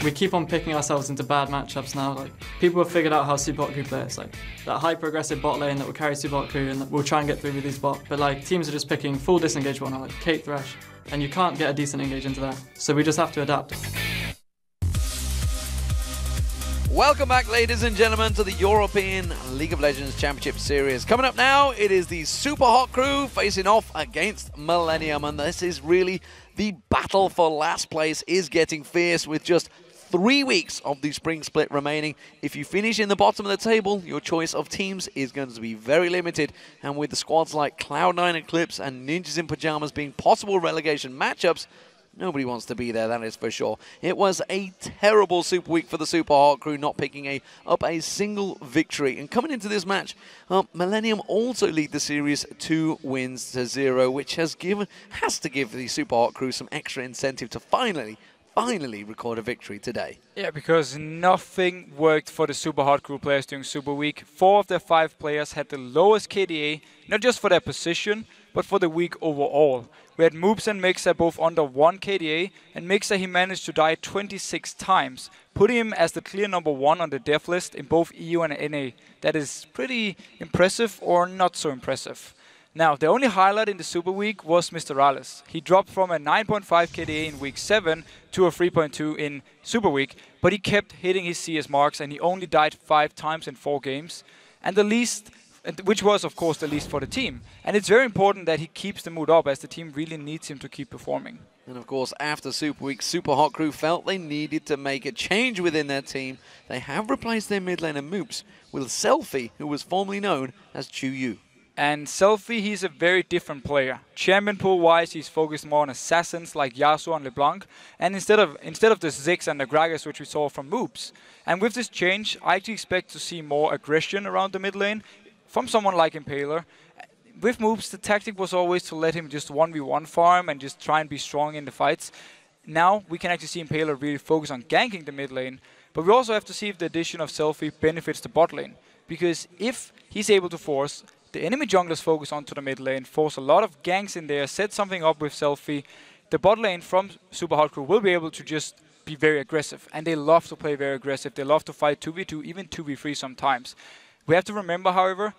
We keep on picking ourselves into bad matchups now. Like, people have figured out how Super Hot Crew play. It's like that hyper-aggressive bot lane that will carry Super Hot Crew and that we'll try and get through with these bot. But like teams are just picking full disengage bot now, like Kate Thresh, and you can't get a decent engage into that. So we just have to adapt. Welcome back, ladies and gentlemen, to the European League of Legends Championship Series. Coming up now, it is the Super Hot Crew facing off against Millennium, and this is really the battle for last place is getting fierce with just 3 weeks of the spring split remaining. If you finish in the bottom of the table, your choice of teams is going to be very limited, and with the squads like Cloud9 Eclipse and Ninjas in Pajamas being possible relegation matchups, nobody wants to be there, that is for sure. It was a terrible Super Week for the Super Hot Crew, not picking up a single victory. And coming into this match, Millennium also lead the series 2 wins to 0, which has to give the Super Hot Crew some extra incentive to finally record a victory today. Yeah, because nothing worked for the Super Hot Crew players during Super Week. 4 of their 5 players had the lowest KDA, not just for their position, but for the week overall. We had Moops and Mixer both under 1 KDA, and Mixer, he managed to die 26 times, putting him as the clear number 1 on the death list in both EU and NA. That is pretty impressive or not so impressive. Now, the only highlight in the Super Week was Mr. Rales. He dropped from a 9.5 KDA in Week 7 to a 3.2 in Super Week, but he kept hitting his CS marks and he only died 5 times in 4 games. And the least, which was of course the least for the team. And it's very important that he keeps the mood up, as the team really needs him to keep performing. And of course, after Super Week, Super Hot Crew felt they needed to make a change within their team. They have replaced their mid laner Moops with Selfie, who was formerly known as Chu-Yu. And Selfie, he's a very different player. Champion pool-wise, he's focused more on assassins like Yasuo and LeBlanc, and instead of the Ziggs and the Gragas, which we saw from Moops. And with this change, I actually expect to see more aggression around the mid lane from someone like Impaler. With Moops, the tactic was always to let him just 1v1 farm and just try and be strong in the fights. Now we can actually see Impaler really focus on ganking the mid lane, but we also have to see if the addition of Selfie benefits the bot lane. Because if he's able to force the enemy junglers focus onto the mid lane, force a lot of ganks in there, set something up with Selfie, the bot lane from Super Hot Crew will be able to just be very aggressive. And they love to play very aggressive. They love to fight 2v2, even 2v3 sometimes. We have to remember, however,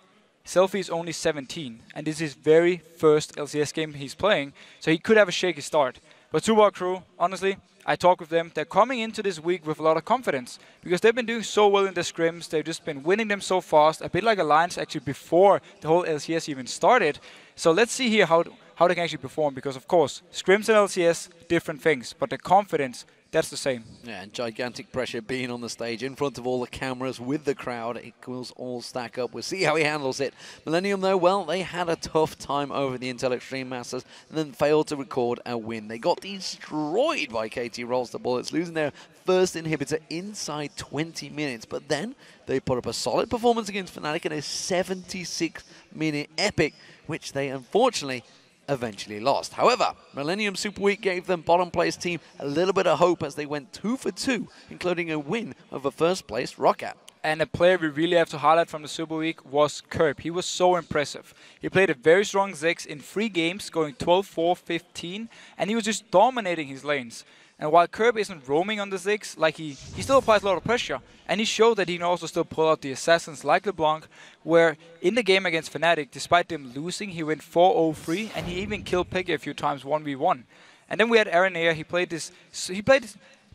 Selfie is only 17, and this is his very first LCS game he's playing, so he could have a shaky start. But Super Hot Crew, honestly, I talk with them, they're coming into this week with a lot of confidence, because they've been doing so well in the scrims, they've just been winning them so fast, a bit like Alliance actually before the whole LCS even started. So let's see here how they can actually perform, because of course, scrims and LCS, different things, but the confidence, that's the same. Yeah, and gigantic pressure being on the stage in front of all the cameras with the crowd. It will all stack up. We'll see how he handles it. Millennium, though, well, they had a tough time over the Intel Extreme Masters and then failed to record a win. They got destroyed by KT Rolls the Bullets, losing their first inhibitor inside 20 minutes. But then they put up a solid performance against Fnatic in a 76-minute epic, which they unfortunately eventually lost. However, Millennium Super Week gave them bottom place team a little bit of hope as they went 2 for 2, including a win over first place Roccat. And a player we really have to highlight from the Super Week was Curb. He was so impressive. He played a very strong Ziggs in 3 games, going 12-4-15, and he was just dominating his lanes. And while Curb isn't roaming on the Ziggs, like he still applies a lot of pressure. And he showed that he can also still pull out the assassins like LeBlanc, where in the game against Fnatic, despite them losing, he went 4-0-3, and he even killed Peggy a few times 1v1. And then we had Aranea. He played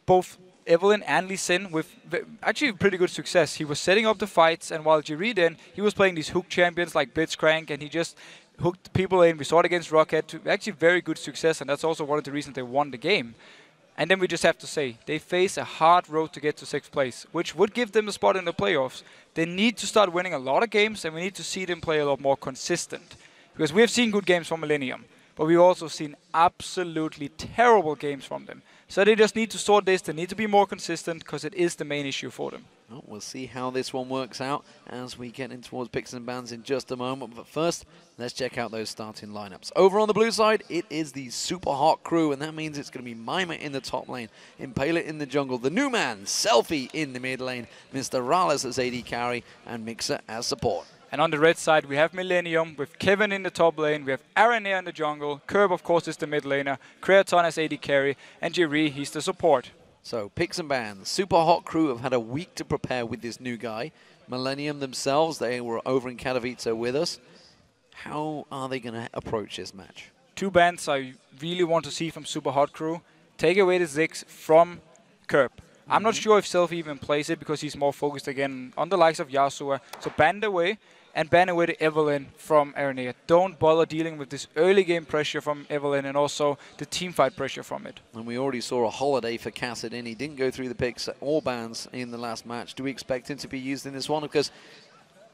both Evelynn and Lee Sin with actually pretty good success. He was setting up the fights, and while Jiri then, he was playing these hook champions like Blitzcrank, and he just hooked people in. We saw it against Roccat to actually very good success, and that's also one of the reasons they won the game. And then we just have to say, they face a hard road to get to 6th place, which would give them a spot in the playoffs. They need to start winning a lot of games, and we need to see them play a lot more consistent. Because we have seen good games from Millennium, but we've also seen absolutely terrible games from them. So they just need to sort this, they need to be more consistent, because it is the main issue for them. Well, we'll see how this one works out as we get in towards picks and bans in just a moment. But first, let's check out those starting lineups. Over on the blue side, it is the Super Hot Crew, and that means it's going to be Mima in the top lane, Impaler in the jungle, the new man, Selfie in the mid lane, Mr. Rales as AD carry, and Mixer as support. And on the red side, we have Millennium with Kevin in the top lane, we have Aranea in the jungle, Curb, of course, is the mid laner, Creaton as AD carry, and Jiri, he's the support. So, picks and bans. Super Hot Crew have had a week to prepare with this new guy. Millennium themselves, they were over in Katowice with us. How are they going to approach this match? 2 bans I really want to see from Super Hot Crew. Take away the Ziggs from Curb. I'm not sure if Selfie even plays it because he's more focused again on the likes of Yasuo. So ban it away and ban away the Evelynn from Aranea. Don't bother dealing with this early game pressure from Evelynn and also the teamfight pressure from it. And we already saw a holiday for Kassadin. He didn't go through the picks or bans in the last match. Do we expect him to be used in this one? Because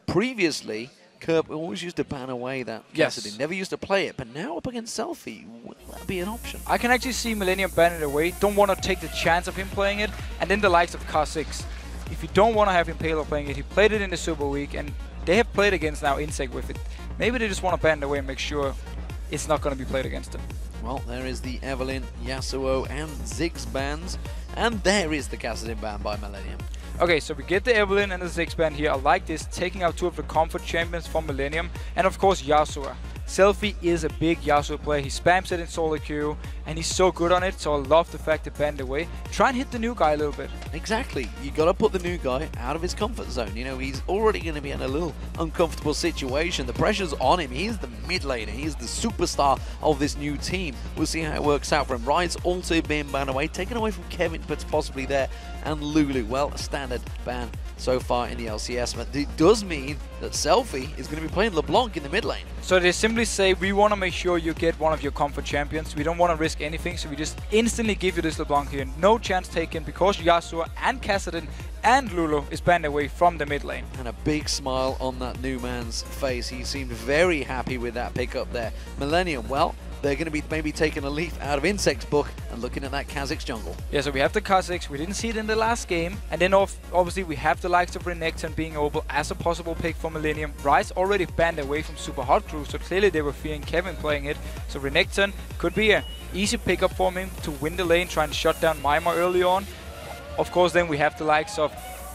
previously, Kerp always used to ban away that Kassadin. Never used to play it, but now up against Selfie, will that be an option? I can actually see Millennium ban it away. Don't want to take the chance of him playing it. And then the likes of Kha'Zix. If you don't want to have Impaler playing it, he played it in the Super Week, and they have played against now Insect with it. Maybe they just want to ban it away and make sure it's not going to be played against them. Well, there is the Evelynn, Yasuo, and Ziggs bans. And there is the Kassadin ban by Millennium. Okay, so we get the Evelynn and the Ziggs ban here. I like this, taking out 2 of the comfort champions from Millennium. And of course, Yasuo. Selfie is a big Yasuo player. He spams it in solo queue, and he's so good on it, so I love the fact that banned away. Try and hit the new guy a little bit. Exactly. You got to put the new guy out of his comfort zone. You know, he's already going to be in a little uncomfortable situation. The pressure's on him. He's the mid laner. He's the superstar of this new team. We'll see how it works out for him. Riot's also being banned away, taken away from Kevin, but possibly there, and Lulu. Well, a standard ban so far in the LCS, but it does mean that Selfie is going to be playing LeBlanc in the mid lane. So they simply say, we want to make sure you get one of your comfort champions. We don't want to risk anything, so we just instantly give you this LeBlanc here. No chance taken because Yasuo and Kassadin and Lulu is banned away from the mid lane. And a big smile on that new man's face. He seemed very happy with that pickup there. Millennium, well, they're going to be maybe taking a leaf out of Insect's book and looking at that Kha'Zix jungle. Yeah, so we have the Kha'Zix. We didn't see it in the last game. And then obviously we have the likes of Renekton being able as a possible pick for Millennium. Rice already banned away from Super Hot Crew, so clearly they were fearing Kevin playing it. So Renekton could be an easy pickup for him to win the lane, trying to shut down Mimar early on. Of course, then we have the likes of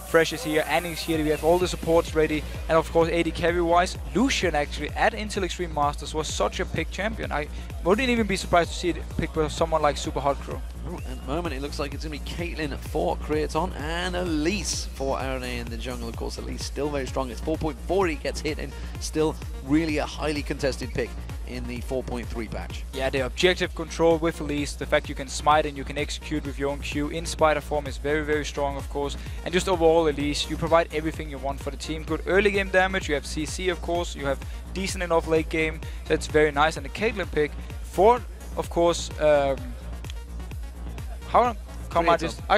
Fresh is here, Anning's here, we have all the supports ready, and of course AD carry-wise, Lucian actually at Intel Extreme Masters was such a pick champion. I wouldn't even be surprised to see it picked by someone like Super Hot Crew. At the moment it looks like it's going to be Caitlyn for Creaton and Elise for Aranea in the jungle. Of course, Elise still very strong. It's 4.4 he gets hit, and still really a highly contested pick in the 4.3 patch. Yeah, the objective control with Elise, the fact you can smite and you can execute with your own Q in spider form is very, very strong, of course. And just overall, Elise, you provide everything you want for the team. Good early game damage, you have CC, of course, you have decent enough late game. That's very nice. And the Caitlyn pick for, of course, I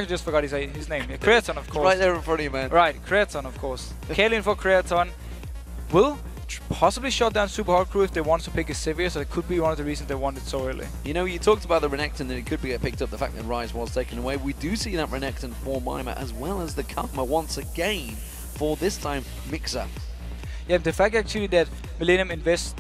just forgot his name. Yeah, Creaton, of course. Right there in front of you, man. Right, Creaton, of course. Caitlyn for Creaton will possibly shut down Super Hot Crew if they want to pick a Sivir, so it could be one of the reasons they wanted so early. You know, you talked about the Renekton that it could be picked up, the fact that Rise was taken away. We do see that Renekton for Mimar, as well as the Karma once again for this time Mixer. Yeah, the fact actually that Millennium invests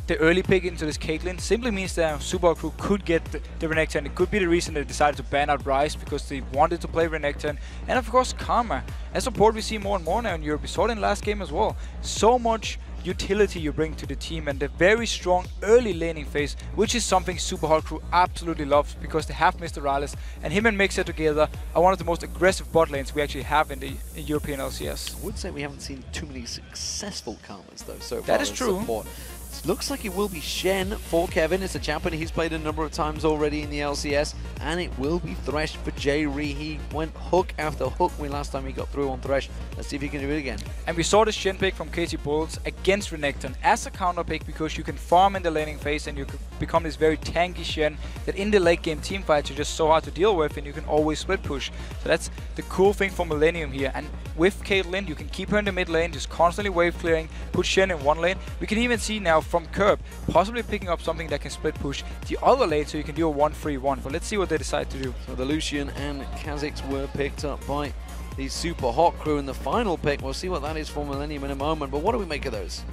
the early pick into this Caitlyn simply means that Super Hot Crew could get the Renekton. It could be the reason they decided to ban out Rise, because they wanted to play Renekton. And of course Karma. As support we see more and more now in Europe. We saw it in last game as well. So much utility you bring to the team, and the very strong early laning phase, which is something Super Hot Crew absolutely loves, because they have Mr. Rales, and him and Mixer together are one of the most aggressive bot lanes we actually have in the European LCS. I would say we haven't seen too many successful Karmas though so far. That is true. Support. Looks like it will be Shen for Kevin. It's a champion he's played a number of times already in the LCS. And it will be Thresh for J-Ree. He went hook after hook last time he got through on Thresh. Let's see if he can do it again. And we saw the Shen pick from KT Bulls against Renekton as a counter pick, because you can farm in the laning phase and you can become this very tanky Shen that in the late game team fights are just so hard to deal with, and you can always split push. So that's the cool thing for Millennium here. And with Caitlyn, you can keep her in the mid lane, just constantly wave clearing, put Shen in one lane. We can even see now from Curb possibly picking up something that can split push the other lane, so you can do a 1-3-1. But let's see what they decide to do. So the Lucian and Kha'Zix were picked up by the Super Hot Crew in the final pick. We'll see what that is for Millennium in a moment. But what do we make of those?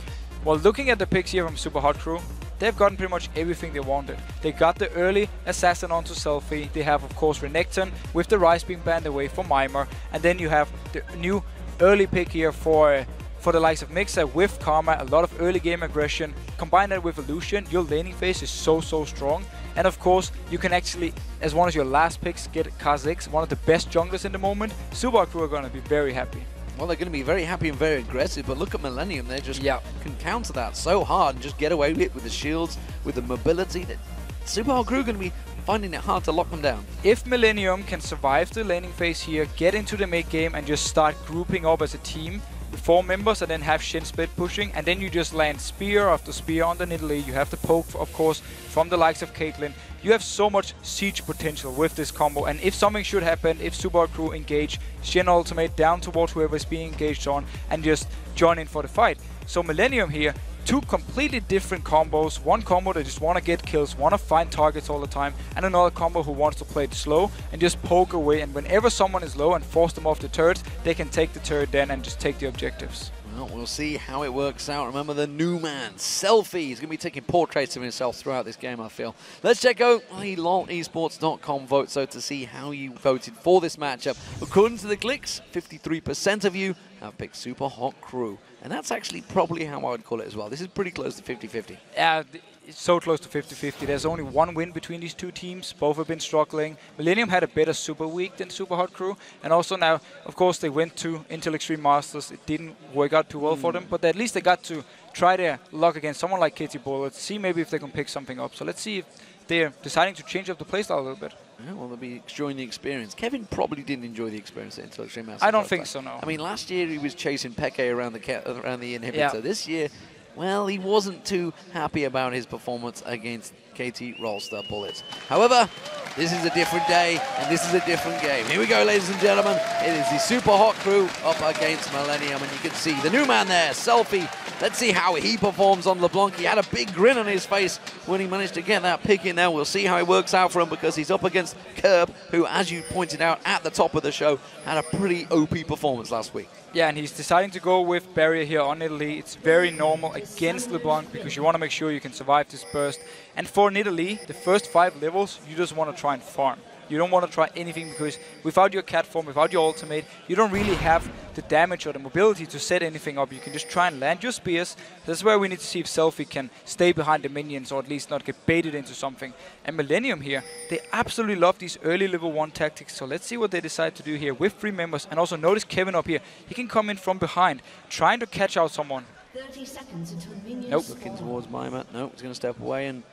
Well, looking at the picks here from Super Hot Crew, they've gotten pretty much everything they wanted. They got the early Assassin onto Selfie. They have, of course, Renekton with the Rise being banned away for Mimar. And then you have the new early pick here for the likes of Mixer with Karma, a lot of early game aggression, combine that with Illusion, your laning phase is so strong. And of course, you can actually, as one of your last picks, get Kha'Zix, one of the best junglers in the moment. Super Hot Crew are going to be very happy. Well, they're going to be very happy and very aggressive, but look at Millennium. They just can counter that so hard and just get away with it with the shields, with the mobility. That Super Hot Crew are going to be finding it hard to lock them down. If Millennium can survive the laning phase here, get into the mid game and just start grouping up as a team, 4 members, and then have Shin split pushing, and then you just land spear after spear on the Nidalee. You have the poke, of course, from the likes of Caitlyn. You have so much siege potential with this combo, and if something should happen, if Super Hot Crew engage, Shin ultimate down towards whoever is being engaged on, and just join in for the fight. So Millennium here, 2 completely different combos. One combo that just want to get kills, want to find targets all the time, and another combo who wants to play it slow and just poke away, and whenever someone is low and force them off the turrets, they can take the turret then and just take the objectives. Well, we'll see how it works out. Remember the new man, Selfie. He's going to be taking portraits of himself throughout this game, I feel. Let's check out the LOLesports.com vote so to see how you voted for this matchup. According to the clicks, 53% of you have picked Super Hot Crew. And that's actually probably how I would call it as well. This is pretty close to 50-50. Yeah, it's so close to 50-50. There's only 1 win between these 2 teams. Both have been struggling. Millennium had a better Super Week than Super Hot Crew. And also now, of course, they went to Intel Extreme Masters. It didn't work out too well for them. But at least they got to try their luck against someone like Kitty Bullet. See maybe if they can pick something up. So let's see if they're deciding to change up the playstyle a little bit. Yeah, well, they'll be enjoying the experience. Kevin probably didn't enjoy the experience at Intel Extreme Masters. I don't think so, no. I mean, last year he was chasing Peke around the inhibitor. Yeah. This year, well, he wasn't too happy about his performance against KT Rolster Bullets. However, this is a different day, and this is a different game. Here we go, ladies and gentlemen. It is the Super Hot Crew up against Millennium, and you can see the new man there, Selfie. Let's see how he performs on LeBlanc. He had a big grin on his face when he managed to get that pick in there. We'll see how it works out for him because he's up against Curb, who, as you pointed out at the top of the show, had a pretty OP performance last week. Yeah, and he's deciding to go with Barrier here on Nidalee. It's very normal against LeBlanc because you want to make sure you can survive this burst. And for Nidalee, the first 5 levels, you just want to try and farm. You don't want to try anything because without your cat form, without your ultimate, you don't really have the damage or the mobility to set anything up. You can just try and land your spears. That's where we need to see if Selfie can stay behind the minions or at least not get baited into something. And Millennium here, they absolutely love these early level 1 tactics. So let's see what they decide to do here with 3 members. And also notice Kevin up here. He can come in from behind, trying to catch out someone. 30 seconds until minions. Nope, looking towards Mima. Nope, he's going to step away. And,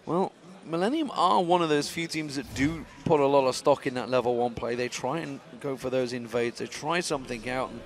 well, Millennium are one of those few teams that do put a lot of stock in that level 1 play. They try and go for those invades. They try something out. And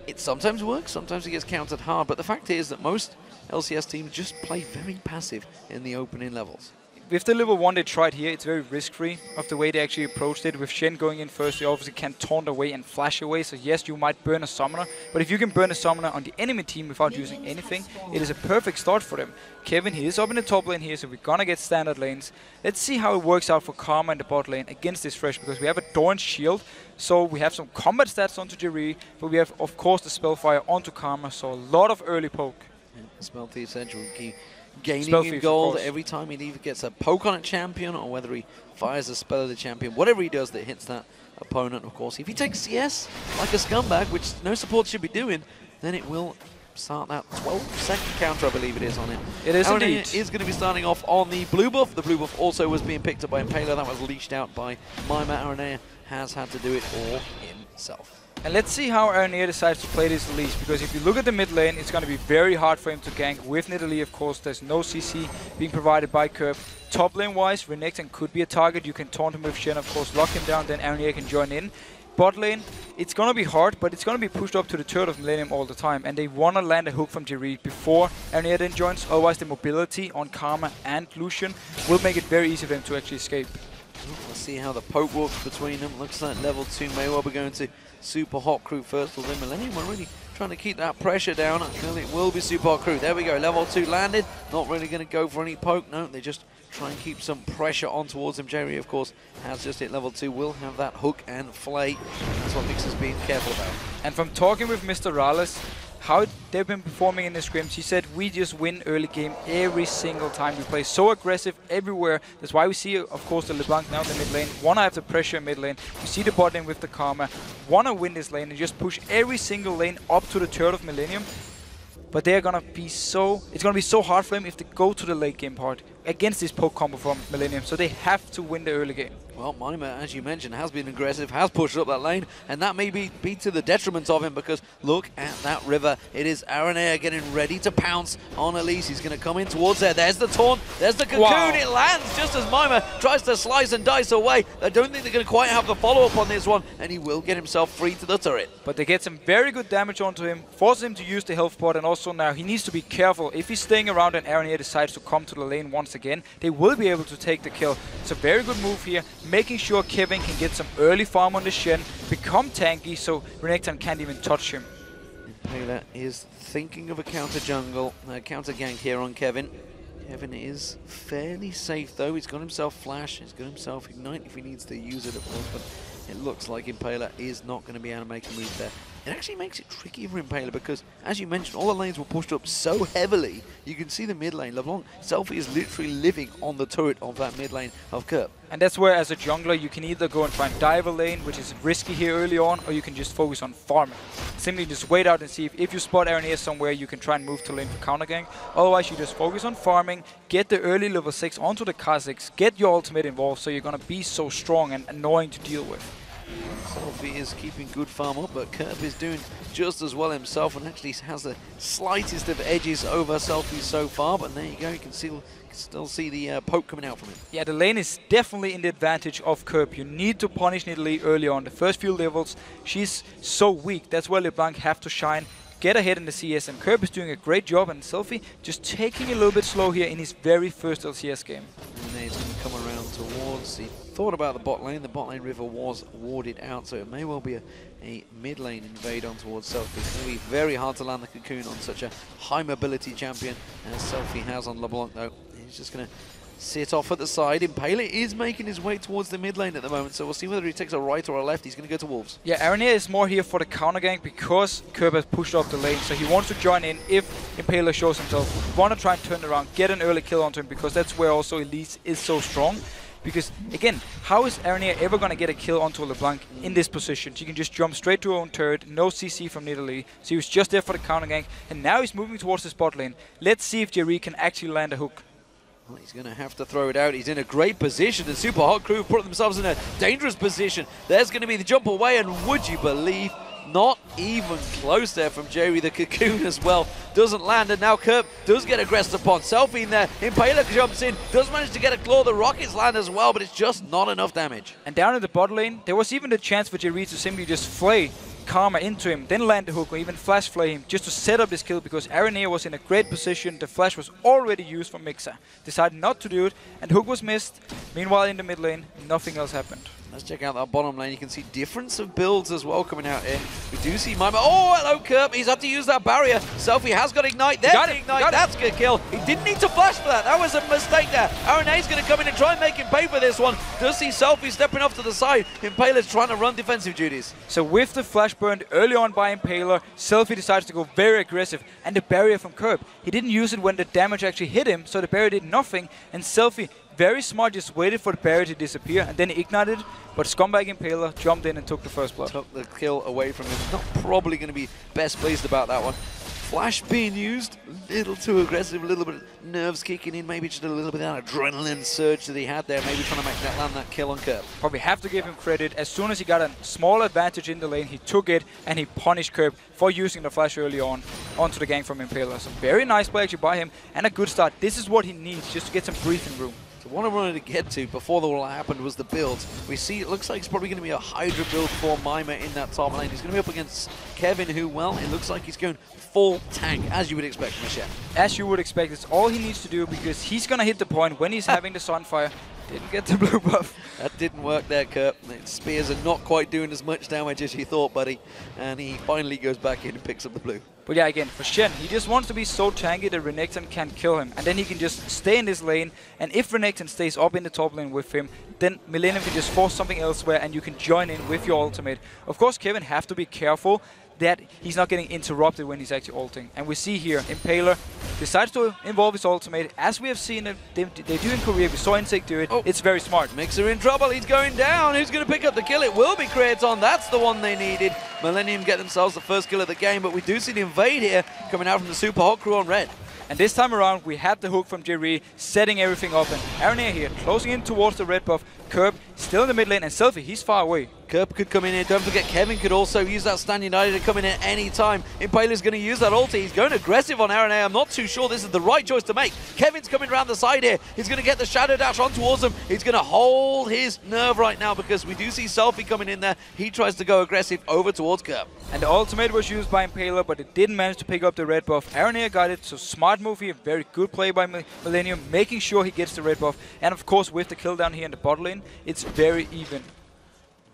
it sometimes works, sometimes it gets countered hard. But the fact is that most LCS teams just play very passive in the opening levels. With the level 1 they tried here, it's very risk-free of the way they actually approached it. With Shen going in first, you obviously can taunt away and flash away. So yes, you might burn a summoner, but if you can burn a summoner on the enemy team without using anything, it is a perfect start for them. Kevin, he is up in the top lane here, so we're gonna get standard lanes. Let's see how it works out for Karma in the bot lane against this Thresh, because we have a Dorn shield, so we have some combat stats onto Jerry, but we have, of course, the Spellfire onto Karma, so a lot of early poke. Yeah, Spell Thief Central key. Gaining in gold every time he either gets a poke on a champion or whether he fires a spell at the champion. Whatever he does that hits that opponent, of course. If he takes CS like a scumbag, which no support should be doing, then it will start that 12-second counter, I believe it is, on it. It is indeed. Is going to be starting off on the blue buff. The blue buff also was being picked up by Impaler. That was leashed out by Mima. Aranea has had to do it all himself. And let's see how Aranea decides to play this leash, because if you look at the mid lane, it's going to be very hard for him to gank. With Nidalee, of course, there's no CC being provided by Curb. Top lane-wise, Renekton could be a target. You can taunt him with Shen, of course, lock him down, then Aranea can join in. Bot lane, it's going to be hard, but it's going to be pushed up to the turret of Millennium all the time, and they want to land a hook from Jerry before Aranea then joins. Otherwise, the mobility on Karma and Lucian will make it very easy for them to actually escape. Let's see how the poke works between them. Looks like level 2 may well be going to Super Hot Crew first. Although Millennium are really trying to keep that pressure down. I feel it will be Super Hot Crew. There we go. Level 2 landed. Not really going to go for any poke. No, they just try and keep some pressure on towards him. Jerry, of course, has just hit level 2. Will have that hook and flay. That's what Mix is being careful about. And from talking with Mr. Rales, how they've been performing in the scrims, he said we just win early game every single time. We play so aggressive everywhere. That's why we see, of course, the LeBlanc now in the mid lane. Wanna have the pressure in mid lane. We see the bot lane with the Karma. Wanna win this lane and just push every single lane up to the turret of Millennium. but they're gonna be it's gonna be so hard for him if they go to the late game part against this poke combo from Millennium, so they have to win the early game. Well, Mima, as you mentioned, has been aggressive, has pushed up that lane, and that may be to the detriment of him, because look at that river. It is Aranea getting ready to pounce on Elise. He's going to come in towards there. There's the taunt. There's the cocoon. Wow. It lands just as Mima tries to slice and dice away. I don't think they're going to quite have the follow-up on this one, and he will get himself free to the turret. But they get some very good damage onto him, force him to use the health pot, and also now he needs to be careful. If he's staying around and Aranea decides to come to the lane once again, they will be able to take the kill. It's a very good move here, making sure Kevin can get some early farm on the Shen, become tanky so Renekton can't even touch him. Impaler is thinking of a counter jungle, counter gank here on Kevin. Kevin is fairly safe though. He's got himself flash, he's got himself ignite if he needs to use it, of course, but it looks like Impaler is not going to be able to make a move there. It actually makes it tricky for Impaler because, as you mentioned, all the lanes were pushed up so heavily. You can see the mid lane. LeBlanc, Selfie is literally living on the turret of that mid lane of Kerp. And that's where, as a jungler, you can either go and try and dive a lane, which is risky here early on, or you can just focus on farming. Simply just wait out and see if you spot Aranea somewhere, you can try and move to lane for counter gank. Otherwise, you just focus on farming, get the early level 6 onto the Kha'Zix, get your ultimate involved, so you're going to be so strong and annoying to deal with. Selfie is keeping good farm up, but Kerp is doing just as well himself and actually has the slightest of edges over Selfie so far. But there you go, you can still see the poke coming out from him. Yeah, the lane is definitely in the advantage of Kerp. You need to punish Nidalee early on. The first few levels, she's so weak. That's where LeBlanc have to shine, get ahead in the CS, and Kerp is doing a great job, and Selfie just taking a little bit slow here in his very first LCS game. And then he's going to come around towards the... Thought about the bot lane. The bot lane river was warded out, so it may well be a mid lane invade on towards Selfie. It's going to be very hard to land the cocoon on such a high mobility champion as Selfie has on LeBlanc though. He's just going to sit off at the side. Impaler is making his way towards the mid lane at the moment, so we'll see whether he takes a right or a left. He's going to go to Wolves. Yeah, Aranea is more here for the counter gank because Kerp has pushed off the lane, so he wants to join in if Impaler shows himself. Want to try and turn around, get an early kill onto him, because that's where also Elise is so strong. Because, again, how is Aranea ever going to get a kill onto LeBlanc in this position? She can just jump straight to her own turret, no CC from Nidalee. So he was just there for the counter gank, and now he's moving towards the spot lane. Let's see if Jerry can actually land a hook. Well, he's going to have to throw it out. He's in a great position. The Super Hot Crew put themselves in a dangerous position. There's going to be the jump away, and would you believe... Not even close there from Jerry. The cocoon as well doesn't land, and now Kerp does get aggressed upon. Selfie in there, Impaler jumps in, does manage to get a claw. The rockets land as well, but it's just not enough damage. And down in the bot lane, there was even the chance for Jerry to simply just flay Karma into him, then land the hook, or even flash flay him, just to set up this kill, because Aranea was in a great position. The flash was already used from Mixer. Decided not to do it, and hook was missed. Meanwhile, in the mid lane, nothing else happened. Let's check out that bottom lane. You can see difference of builds as well coming out in. We do see Mima. Oh, hello, Kerp. He's had to use that barrier. Selfie has got Ignite. There's the Ignite. That's a good kill. He didn't need to flash for that. That was a mistake there. Arenea's going to come in and try and make him pay for this one. Does see Selfie stepping off to the side. Impaler's trying to run defensive duties. So with the flash burned early on by Impaler, Selfie decides to go very aggressive. And the barrier from Kerp, he didn't use it when the damage actually hit him, so the barrier did nothing. And Selfie, very smart, just waited for the barrier to disappear, and then he ignited, but Scumbag Impaler jumped in and took the first blood. Took the kill away from him. Not probably going to be best pleased about that one. Flash being used, a little too aggressive, a little bit of nerves kicking in, maybe just a little bit of that adrenaline surge that he had there, maybe trying to make that land that kill on Kerp. Probably have to give him credit. As soon as he got a small advantage in the lane, he took it and he punished Kerp for using the flash early on onto the gank from Impaler. So very nice play actually by him, and a good start. This is what he needs just to get some breathing room. So what I wanted to get to before all that happened was the builds. We see it looks like it's probably going to be a Hydra build for Mima in that top lane. He's going to be up against Kevin, who, well, it looks like he's going full tank, as you would expect from a chef. As you would expect, it's all he needs to do, because he's going to hit the point when he's having the Sunfire. Didn't get the blue buff. That didn't work there, Kerp. Spears are not quite doing as much damage as you thought, buddy. And he finally goes back in and picks up the blue. But yeah, again, for Shen, he just wants to be so tanky that Renekton can't kill him. And then he can just stay in this lane. And if Renekton stays up in the top lane with him, then Millennium can just force something elsewhere and you can join in with your ultimate. Of course, Kevin have to be careful. that he's not getting interrupted when he's actually ulting. And we see here, Impaler decides to involve his ultimate. As we have seen it, they do in Korea. We saw Insect do it. Oh. It's very smart. Mixer in trouble, he's going down. Who's going to pick up the kill? It will be Kraton. That's the one they needed. Millennium get themselves the first kill of the game, but we do see the invade here coming out from the Super Hot crew on red. And this time around, we had the hook from Jerry setting everything up. And Aranea here, closing in towards the red buff. Curb still in the mid lane, and Selfie, he's far away. Kerp could come in here. Don't forget, Kevin could also use that Stand United to come in at any time. Impaler's going to use that ulti. He's going aggressive on Aranea. I'm not too sure this is the right choice to make. Kevin's coming around the side here. He's going to get the Shadow Dash on towards him. He's going to hold his nerve right now because we do see Selfie coming in there. He tries to go aggressive over towards Kerp. And the ultimate was used by Impaler, but it didn't manage to pick up the red buff. Aranea got it, so smart move here. Very good play by Millennium, making sure he gets the red buff. And of course, with the kill down here in the bot lane, it's very even.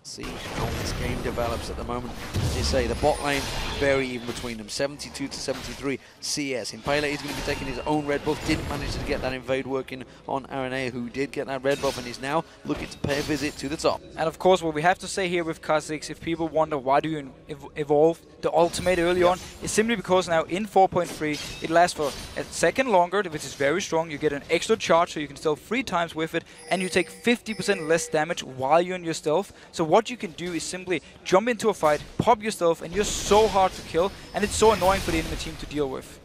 See how this game develops at the moment. As you say, the bot lane very even between them, 72 to 73 CS. Impaler is going to be taking his own red buff. Didn't manage to get that invade working on Aranea, who did get that red buff and is now looking to pay a visit to the top. And of course, what we have to say here with Kha'Zix, if people wonder why do you evolve the ultimate early on, is simply because now in 4.3 it lasts for a second longer, which is very strong. You get an extra charge, so you can stealth 3 times with it, and you take 50% less damage while you're in your stealth. So what you can do is simply jump into a fight, pop your stealth, and you're so hard to kill, and it's so annoying for the enemy team to deal with.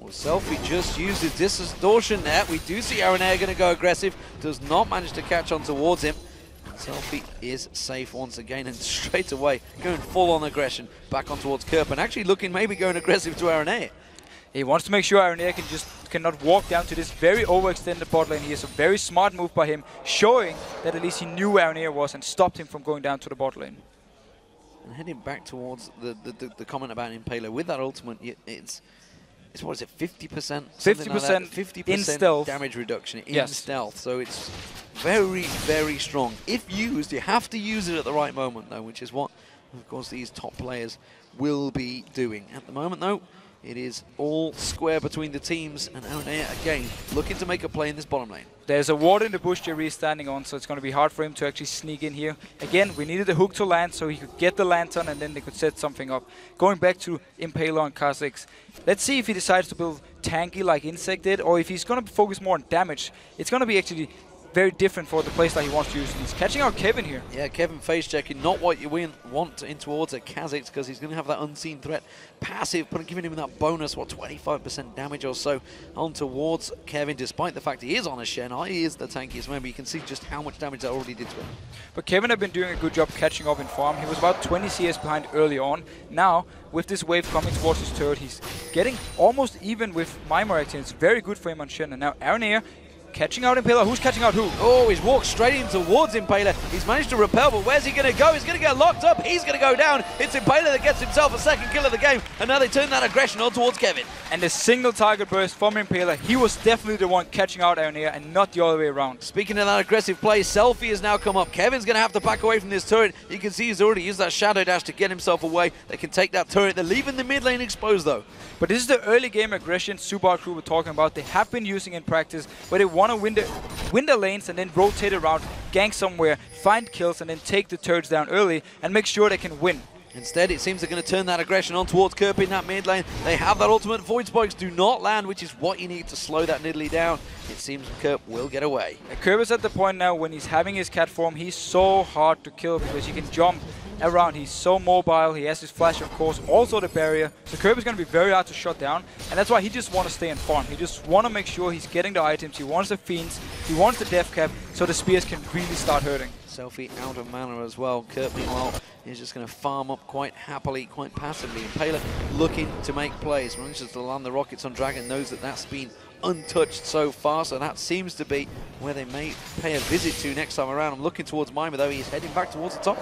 Selfie just uses distortion there. We do see Aranea going to go aggressive. Does not manage to catch on towards him. Selfie is safe once again, and straight away going full on aggression back on towards Kerp, and actually looking maybe going aggressive to Aranea. He wants to make sure Aranea cannot walk down to this very overextended bot lane. He is a very smart move by him, showing that at least he knew where Aranea was and stopped him from going down to the bot lane. And heading back towards the comment about Impaler with that ultimate, it's what is it, 50%? 50% 50% in stealth damage reduction in stealth. So it's very, very strong. If used, you have to use it at the right moment, though, which is what, of course, these top players will be doing. At the moment, though, it is all square between the teams, and Aranea again looking to make a play in this bottom lane. There's a ward in the bush Jerry is standing on, so it's going to be hard for him to actually sneak in here. Again, we needed the hook to land so he could get the lantern and then they could set something up. Going back to Impaler and Kha'Zix, let's see if he decides to build tanky like Insect did, or if he's going to focus more on damage. It's going to be actually very different for the playstyle he wants to use. He's catching out Kevin here. Yeah, Kevin face checking, not what you want in towards a Kha'Zix, because he's going to have that unseen threat passive, but giving him that bonus, what, 25% damage or so on towards Kevin, despite the fact he is on a Shen. He is the tankiest member. You can see just how much damage that already did to him. But Kevin had been doing a good job catching up in farm. He was about 20 CS behind early on. Now, with this wave coming towards his turret, he's getting almost even with Mimir acting. It's very good for him on Shen. And now Aranea catching out Impaler. Who's catching out who? Oh, he's walked straight in towards Impaler. He's managed to repel, but where's he going to go? He's going to get locked up. He's going to go down. It's Impaler that gets himself a second kill of the game, and now they turn that aggression on towards Kevin. And the single target burst from Impaler, he was definitely the one catching out Aranea and not the other way around. Speaking of that aggressive play, Selfie has now come up. Kevin's going to have to back away from this turret. You can see he's already used that Shadow Dash to get himself away. They can take that turret. They're leaving the mid lane exposed, though. But this is the early game aggression Super Hot crew were talking about. They have been using in practice, where they want to win the lanes and then rotate around, gank somewhere, find kills, and then take the turrets down early and make sure they can win. Instead, it seems they're going to turn that aggression on towards Kerp in that mid lane. They have that ultimate. Void Spikes do not land, which is what you need to slow that Nidalee down. It seems Kerp will get away. Kerp is at the point now when he's having his cat form, he's so hard to kill because he can jump around. He's so mobile. He has his flash, of course, also the barrier. So Kerp is going to be very hard to shut down, and that's why he just wants to stay and farm. He just wants to make sure he's getting the items. He wants the fiends. He wants the death cap, so the spears can really start hurting. Selfie out of mana as well. Kerp, meanwhile, is just going to farm up quite happily, quite passively. Impaler looking to make plays. Manages to land the rockets on Dragon, knows that that's been untouched so far, so that seems to be where they may pay a visit to next time around. I'm looking towards Mimir, though. He's heading back towards the top.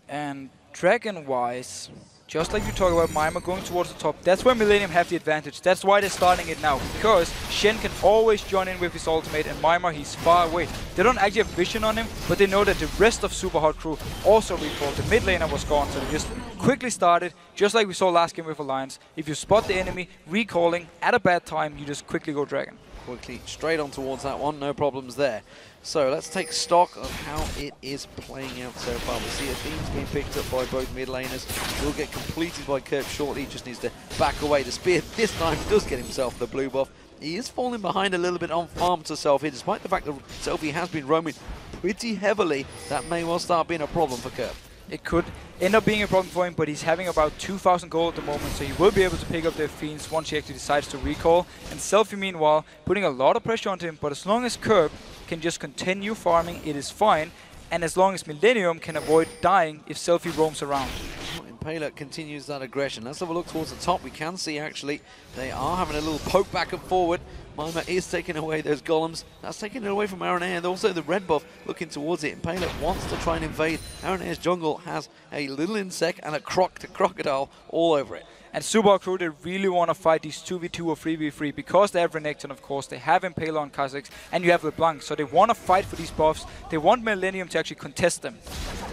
And Dragon-wise, just like you talk about Mimir going towards the top, that's where Millennium have the advantage. That's why they're starting it now, because Shen can always join in with his ultimate, and Mimir, he's far away. They don't actually have vision on him, but they know that the rest of Super Hot crew also recalled. The mid laner was gone, so they just quickly started, just like we saw last game with Alliance. If you spot the enemy recalling at a bad time, you just quickly go Dragon. Quickly straight on towards that one, no problems there. So let's take stock of how it is playing out so far. We see a theme's being picked up by both mid laners. Will get completed by Kirk shortly. Just needs to back away. The spear this time does get himself the blue buff. He is falling behind a little bit on farm to Selfie, despite the fact that Selfie has been roaming pretty heavily. That may well start being a problem for Kirk. It could end up being a problem for him, but he's having about 2,000 gold at the moment, so he will be able to pick up the Fiends once he actually decides to recall. And Selfie, meanwhile, putting a lot of pressure onto him, but as long as Kirk can just continue farming, it is fine. And as long as Millennium can avoid dying if Selfie roams around. Impaler continues that aggression. Let's have a look towards the top. We can see, actually, they are having a little poke back and forward. Mima is taking away those golems. That's taking it away from Aranea, and also the red buff looking towards it. Impaler wants to try and invade. Aranea's jungle has a little insect and a crocodile all over it. And Super Crew, they really want to fight these 2v2 or 3v3 because they have Renekton, of course, they have Impaler on Kha'Zix, and you have LeBlanc, so they want to fight for these buffs. They want Millennium to actually contest them.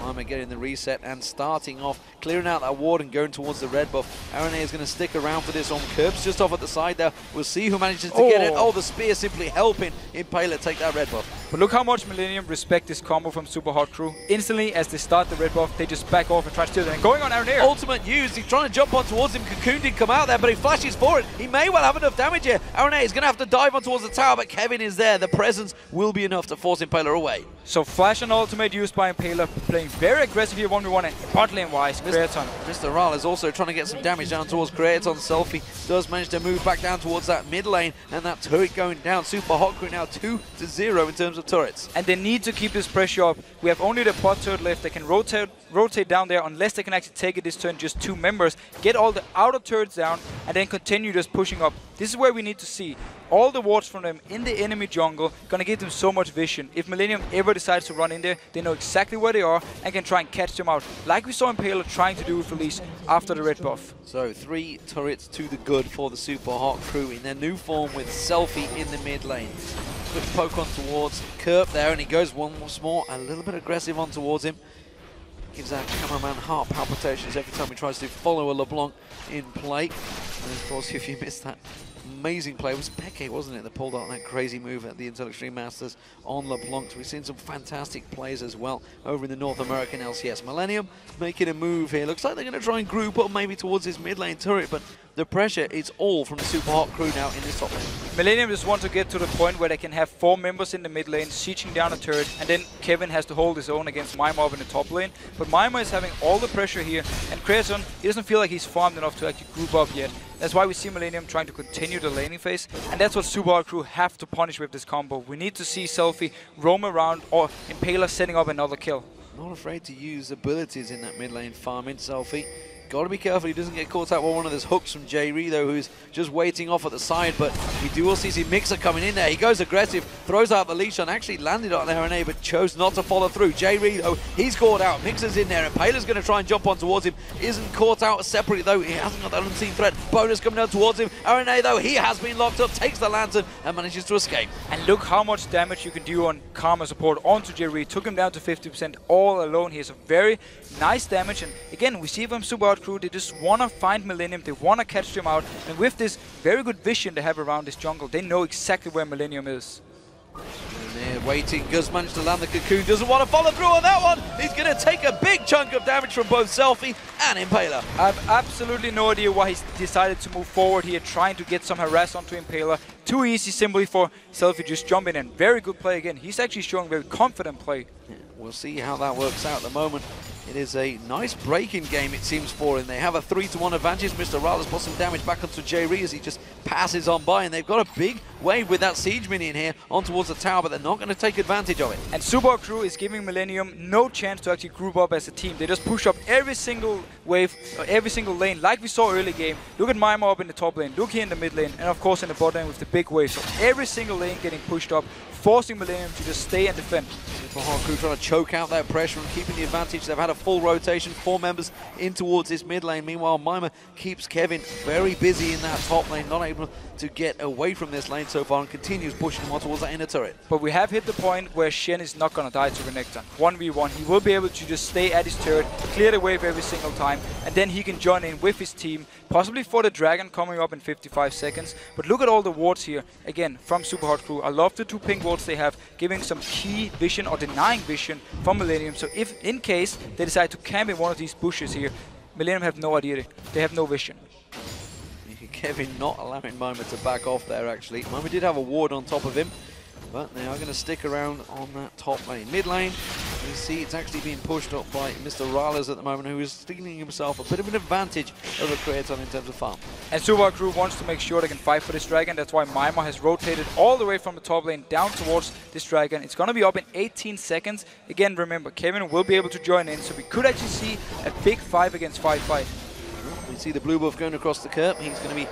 Mima getting the reset and starting off, clearing out that ward and going towards the red buff. Aranea is going to stick around for this on Curbs just off at the side there. We'll see who manages to get it. Oh, the spear simply helping Impaler take that red buff. But look how much Millennium respect this combo from Super Hot Crew. Instantly, as they start the red buff, they just back off and try to steal it. And going on Aranea. Ultimate used. He's trying to jump on towards him. Cocoon didn't come out there, but he flashes for it. He may well have enough damage here. Aranea is going to have to dive on towards the tower, but Kevin is there. The presence will be enough to force Impaler away. So flash and ultimate used by Impaler, playing very aggressive here 1v1 and bot lane wise. Creaton. Mr. Ral is also trying to get some damage down towards Creaton. Selfie does manage to move back down towards that mid lane, and that turret going down. Super Hot Crew now 2-0 in terms of turrets. And they need to keep this pressure up. We have only the bot turret left. They can rotate down there unless they can actually take it this turn, just 2 members. Get all the outer turrets down and then continue just pushing up. This is where we need to see all the wards from them in the enemy jungle, gonna give them so much vision. If Millennium ever decides to run in there, they know exactly where they are and can try and catch them out, like we saw Impaler trying to do with Felice after the red buff. So 3 turrets to the good for the Super Hot Crew in their new form with Selfie in the mid lane. Quick poke on towards Kerp there, and he goes once more, a little bit aggressive on towards him. Gives that cameraman heart palpitations every time he tries to follow a LeBlanc in play. And of course, if you missed that amazing play, it was Peke, wasn't it, that pulled out that crazy move at the Intel Extreme Masters on LeBlanc. We've seen some fantastic plays as well over in the North American LCS. Millennium making a move here. Looks like they're going to try and group up maybe towards his mid lane turret, but the pressure is all from the Super Hot Crew now in this top lane. Millennium just want to get to the point where they can have 4 members in the mid lane, sieging down a turret, and then Kevin has to hold his own against Mima up in the top lane. But Mima is having all the pressure here, and Creaton, he doesn't feel like he's farmed enough to actually group up yet. That's why we see Millennium trying to continue the laning phase, and that's what Super Hot Crew have to punish with this combo. We need to see Selfie roam around or Impaler setting up another kill. Not afraid to use abilities in that mid lane farming. Selfie got to be careful he doesn't get caught out by one of those hooks from J-Ree, though, who's just waiting off at the side. But we do also see Mixer coming in there. He goes aggressive, throws out the leash on, actually landed on Aranea, but chose not to follow through. J-Ree, though, he's caught out. Mixer's in there, and Impaler's going to try and jump on towards him. Isn't caught out separately, though. He hasn't got that unseen threat. Bonus coming down towards him. Aranea, though, he has been locked up, takes the lantern, and manages to escape. And look how much damage you can do on Karma support onto J-Ree. Took him down to 50% all alone. He has a very nice damage, and again, we see from Super Hot Crew, they just want to find Millennium, they want to catch them out, and with this very good vision they have around this jungle, they know exactly where Millennium is. And they're waiting. Gus managed to land the cocoon, doesn't want to follow through on that one. He's going to take a big chunk of damage from both Selfie and Impaler. I have absolutely no idea why he's decided to move forward here, trying to get some harass onto Impaler. Too easy simply for Selfie just jumping in. Very good play again. He's actually showing very confident play. Yeah, we'll see how that works out at the moment. It is a nice break-in game, it seems, for him. They have a 3-1 advantage. Mr. Ral has put some damage back onto J-Ree as he just passes on by, and they've got a big wave with that siege minion here on towards the tower, but they're not going to take advantage of it. And Super Crew is giving Millennium no chance to actually group up as a team. They just push up every single wave, every single lane, like we saw early game. Look at Mima up in the top lane, look here in the mid lane, and of course in the bot lane with the big wave. So every single lane getting pushed up, forcing Millennium to just stay and defend. Super Hot Crew trying to choke out that pressure and keeping the advantage. They've had a full rotation, 4 members in towards this mid lane. Meanwhile, Mima keeps Kevin very busy in that top lane, not able to get away from this lane so far and continues pushing him on towards that inner turret. But we have hit the point where Shen is not going to die to Renekton. 1v1, he will be able to just stay at his turret, clear the wave every single time, and then he can join in with his team, possibly for the dragon coming up in 55 seconds. But look at all the wards here, again, from Super Hot Crew. I love the 2 pink wards they have, giving some key vision or denying vision from Millennium. So if, in case, they decide to camp in one of these bushes here, Millennium have no idea. They have no vision. Kevin not allowing Mima to back off there, actually. Mima did have a ward on top of him, but they are going to stick around on that top lane. Mid lane, you see it's actually being pushed up by Mr. Rales at the moment, who is stealing himself a bit of an advantage over Creaton in terms of farm. And Super Hot Crew wants to make sure they can fight for this dragon. That's why Mima has rotated all the way from the top lane down towards this dragon. It's going to be up in 18 seconds. Again, remember, Kevin will be able to join in, so we could actually see a big 5 against 5 fight. We see the blue buff going across the curb. He's going to be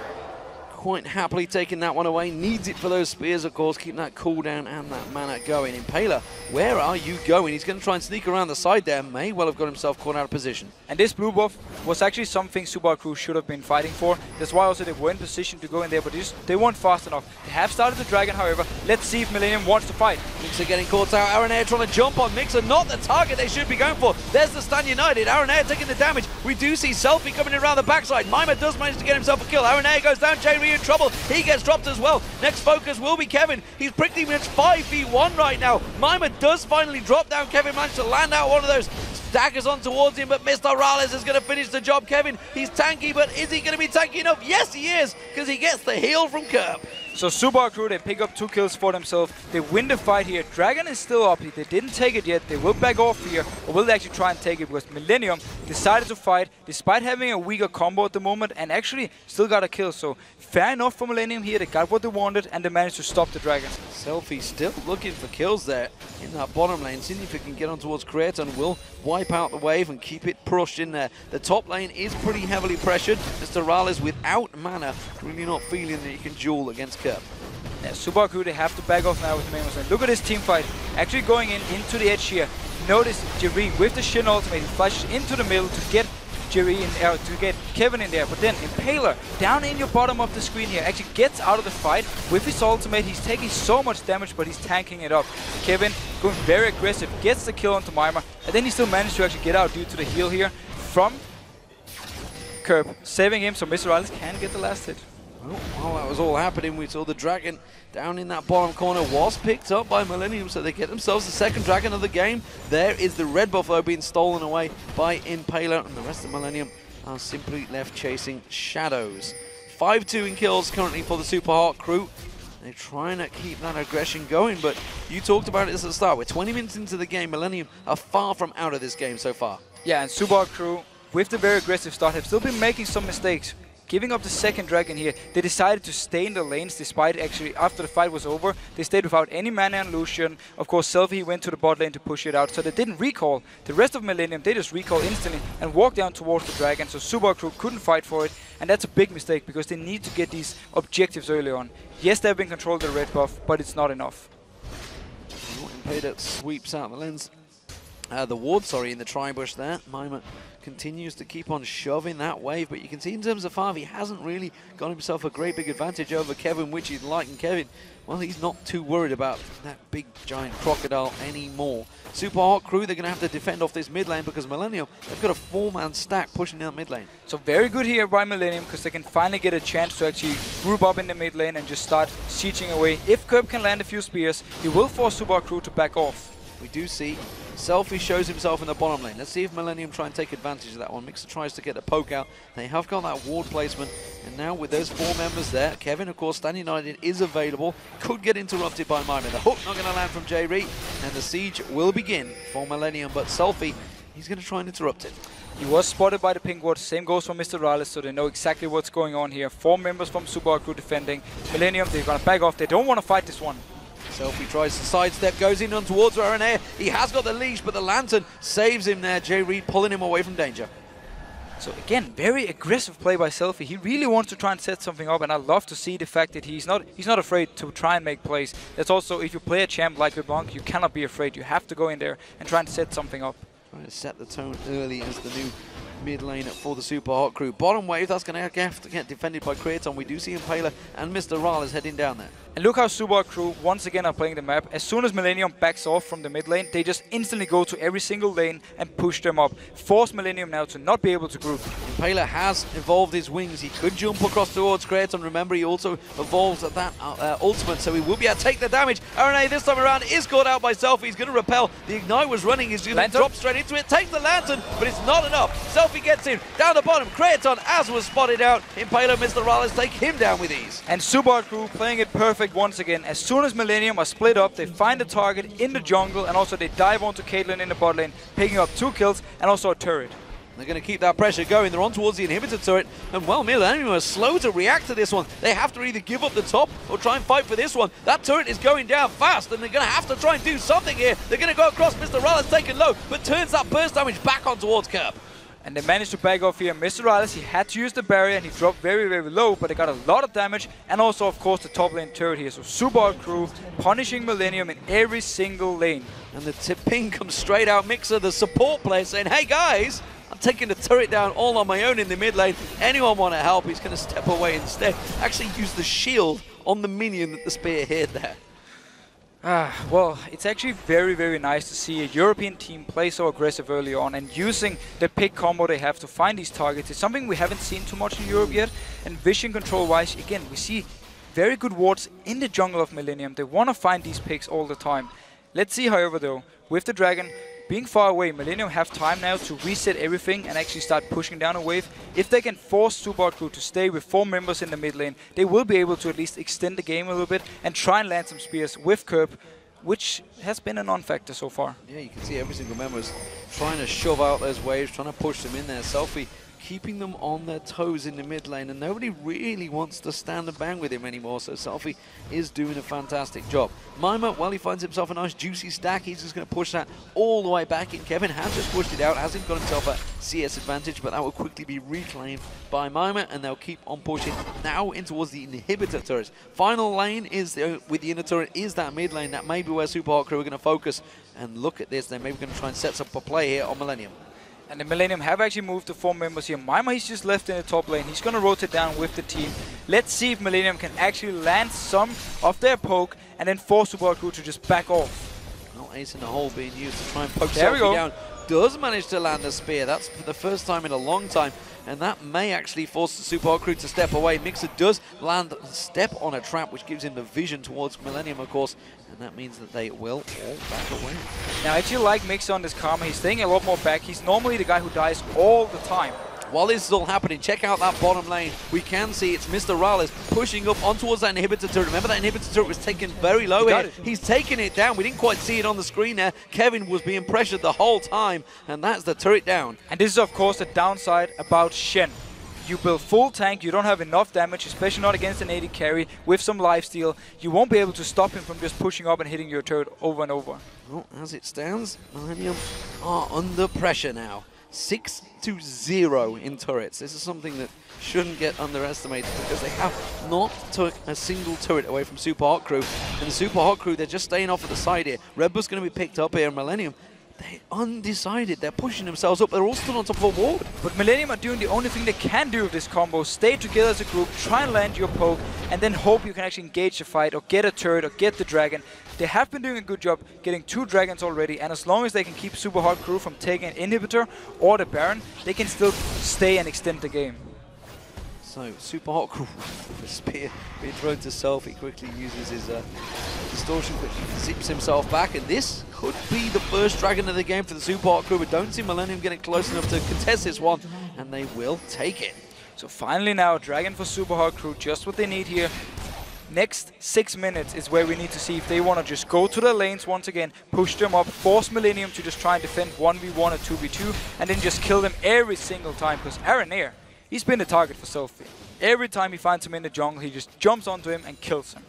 quite happily taking that one away. Needs it for those spears, of course, keep that cooldown and that mana going. Impaler, where are you going? He's going to try and sneak around the side there. May well have got himself caught out of position. And this blue buff was actually something Super Hot Crew should have been fighting for. That's why also they were in position to go in there, but they weren't fast enough. They have started the dragon, however. Let's see if Millennium wants to fight. Mixer getting caught out. Aaron Air trying to jump on Mixer, not the target they should be going for. There's the stun united. Aaron Air taking the damage. We do see Selfie coming in around the backside. Mima does manage to get himself a kill. Aaron Air goes down. J-Ree in trouble. He gets dropped as well. Next focus will be Kevin. He's pretty much 5v1 right now. Mima does finally drop down. Kevin managed to land out one of those daggers on towards him, but Mr. Rales is going to finish the job. Kevin, he's tanky, but is he going to be tanky enough? Yes, he is, because he gets the heal from Kerb. So Super Hot Crew, they pick up 2 kills for themselves. They win the fight here. Dragon is still up. They didn't take it yet. They will back off here, or will they actually try and take it? Because Millennium decided to fight despite having a weaker combo at the moment and actually still got a kill. So fair enough for Millennium here. They got what they wanted and they managed to stop the dragon. Selfie still looking for kills there in that bottom lane. Seeing if he can get on towards Creaton, will wipe out the wave and keep it pushed in there. The top lane is pretty heavily pressured. Mr. Rales without mana, really not feeling that he can duel against Kerb. Yeah, Super Hot Crew, they have to back off now with the main one. Look at this team fight. Actually going into the edge here. Notice Jerry with the Shin ultimate, he flashes into the middle to get Jerry in there, to get Kevin in there. But then Impaler, down in your bottom of the screen here, actually gets out of the fight with his ultimate. He's taking so much damage, but he's tanking it up. Kevin going very aggressive, gets the kill onto Mima, and then he still managed to actually get out due to the heal here from Kerb, saving him so Mr. Rales can get the last hit. Well, while that was all happening, we saw the dragon down in that bottom corner was picked up by Millennium, so they get themselves the second dragon of the game. There is the red buff, though, being stolen away by Impaler, and the rest of Millennium are simply left chasing shadows. 5-2 in kills currently for the Super Hot Crew. They're trying to keep that aggression going, but you talked about it at the start. We're 20 minutes into the game. Millennium are far from out of this game so far. Yeah, and Super Hot Crew, with the very aggressive start, have still been making some mistakes. Giving up the second dragon here, they decided to stay in the lanes despite actually, after the fight was over, they stayed without any mana and Lucian. Of course, Selfie went to the bot lane to push it out, so they didn't recall. The rest of Millennium, they just recall instantly and walked down towards the dragon, so Super Hot Crew couldn't fight for it, and that's a big mistake because they need to get these objectives early on. Yes, they've been controlled the red buff, but it's not enough. Impaler sweeps out the lens. The ward, in the tri-bush there. Mima continues to keep on shoving that wave, but you can see in terms of farm, he hasn't really got himself a great big advantage over Kevin, which he'd like, and Kevin, well, he's not too worried about that big giant crocodile anymore. Super Hot Crew, they're going to have to defend off this mid lane because Millennium, they've got a 4-man stack pushing down mid lane. So very good here by Millennium because they can finally get a chance to actually group up in the mid lane and just start sieging away. If Kerb can land a few spears, he will force Super Hot Crew to back off. We do see Selfie shows himself in the bottom lane. Let's see if Millennium try and take advantage of that one. Mixer tries to get the poke out. They have got that ward placement. And now with those 4 members there, Kevin, of course, Stan United is available. Could get interrupted by Mima. The hook not going to land from J-Ree. And the siege will begin for Millennium. But Selfie, he's going to try and interrupt it. He was spotted by the pink ward. Same goes for Mr. Rales, so they know exactly what's going on here. 4 members from Super Hot Crew defending. Millennium, they're going to back off. They don't want to fight this one. Selfie tries to sidestep, goes in on towards Aaron Air. He has got the leash, but the lantern saves him there. J-Reed pulling him away from danger. So again, very aggressive play by Selfie. He really wants to try and set something up, and I love to see the fact that he's not afraid to try and make plays. That's also, if you play a champ like LeBlanc, you cannot be afraid. You have to go in there and try and set something up. Trying to set the tone early as the new mid lane for the Super Hot Crew. Bottom wave, that's going to have to get defended by Kraton. We do see Impaler and Mr. Rales heading down there. And look how Super Hot Crew once again are playing the map. As soon as Millennium backs off from the mid lane, they just instantly go to every single lane and push them up. Force Millennium now to not be able to group. Impaler has evolved his wings. He could jump across towards Kraton. Remember, he also evolves at that ultimate, so he will be able to take the damage. RNA this time around is caught out by Selfie. He's going to repel. The Ignite was running. He's going to drop straight into it. Takes the Lantern, but it's not enough. Selfie gets him down the bottom. Kraton, as was spotted out. Impaler, Mr. Rales take him down with ease. And Super Hot Crew playing it perfect once again. As soon as Millennium are split up, they find the target in the jungle, and also they dive onto Caitlyn in the bot lane, picking up 2 kills and also a turret. They're going to keep that pressure going. They're on towards the inhibitor turret. And well, Millennium are slow to react to this one. They have to either give up the top or try and fight for this one. That turret is going down fast, and they're going to have to try and do something here. They're going to go across. Mr. Rales taken low, but turns that burst damage back on towards Kerb. And they managed to back off here. Mr. Rales, he had to use the barrier, and he dropped very, very low, but they got a lot of damage, and also, of course, the top lane turret here. So Super Hot Crew punishing Millennium in every single lane. And the ping comes straight out. Mixer, the support player, saying, hey guys, I'm taking the turret down all on my own in the mid lane. Anyone want to help? He's going to step away instead. Actually use the shield on the minion that the spear hit there. Well, it's actually very, very nice to see a European team play so aggressive early on, and using the pick combo they have to find these targets. It's something we haven't seen too much in Europe yet. And vision control wise, again, we see very good wards in the jungle of Millennium. They want to find these picks all the time. Let's see, however, though, with the dragon being far away, Millennium have time now to reset everything and actually start pushing down a wave. If they can force Super Hot Crew to stay with 4 members in the mid lane, they will be able to at least extend the game a little bit and try and land some spears with Kerb, which has been a non-factor so far. Yeah, you can see every single member is trying to shove out those waves, trying to push them in there. Selfie keeping them on their toes in the mid lane, and nobody really wants to stand and bang with him anymore, so Selfie is doing a fantastic job. Mima, well, he finds himself a nice juicy stack. He's just going to push that all the way back in. Kevin has just pushed it out, hasn't got himself a CS advantage, but that will quickly be reclaimed by Mima, and they'll keep on pushing now in towards the inhibitor turrets. Final lane is with the inner turret is that mid lane. That may be where Super Hot Crew are going to focus, and look at this, they're maybe going to try and set up a play here on Millennium. And the Millennium have actually moved to 4 members here. Mima, he's just left in the top lane. He's going to rotate down with the team. Let's see if Millennium can actually land some of their poke and then force Super Hot Crew to just back off. Well, ace in the hole being used to try and poke There we Selfie go. down. Does manage to land a spear. That's for the first time in a long time. And that may actually force the Super Hot Crew to step away. Mixer does land step on a trap, which gives him the vision towards Millennium, of course. And that means that they will all back away. Now, I actually like Mixer on this Karma. He's staying a lot more back. He's normally the guy who dies all the time. While this is all happening, check out that bottom lane. We can see it's Mr. Rales pushing up on towards that inhibitor turret. Remember, that inhibitor turret was taken very low here. He's taking it down. We didn't quite see it on the screen there. Kevin was being pressured the whole time, and that's the turret down. And this is, of course, the downside about Shen. You build full tank, you don't have enough damage, especially not against an AD carry with some lifesteal. You won't be able to stop him from just pushing up and hitting your turret over and over. Well, as it stands, Millennium are under pressure now. 6-0 in turrets. This is something that shouldn't get underestimated because they have not took a single turret away from Super Hot Crew. And the Super Hot Crew, they're just staying off at the side here. Red Bull's going to be picked up here, and Millennium, they're undecided. They're pushing themselves up. They're all still on top of a wall. But Millennium are doing the only thing they can do with this combo. Stay together as a group, try and land your poke, and then hope you can actually engage the fight or get a turret or get the dragon. They have been doing a good job getting 2 dragons already, and as long as they can keep Super Hot Crew from taking an inhibitor or the Baron, they can still stay and extend the game. So, Super Hot Crew, the spear being thrown to self. He quickly uses his distortion, but zips himself back, and this could be the first dragon of the game for the Super Hot Crew, but don't see Millennium getting close enough to contest this one, and they will take it. So finally now, dragon for Super Hot Crew, just what they need here. Next 6 minutes is where we need to see if they want to just go to the lanes once again, push them up, force Millennium to just try and defend 1v1 or 2v2, and then just kill them every single time, because Aranir, he's been the target for Selfie. Every time he finds him in the jungle, he just jumps onto him and kills him.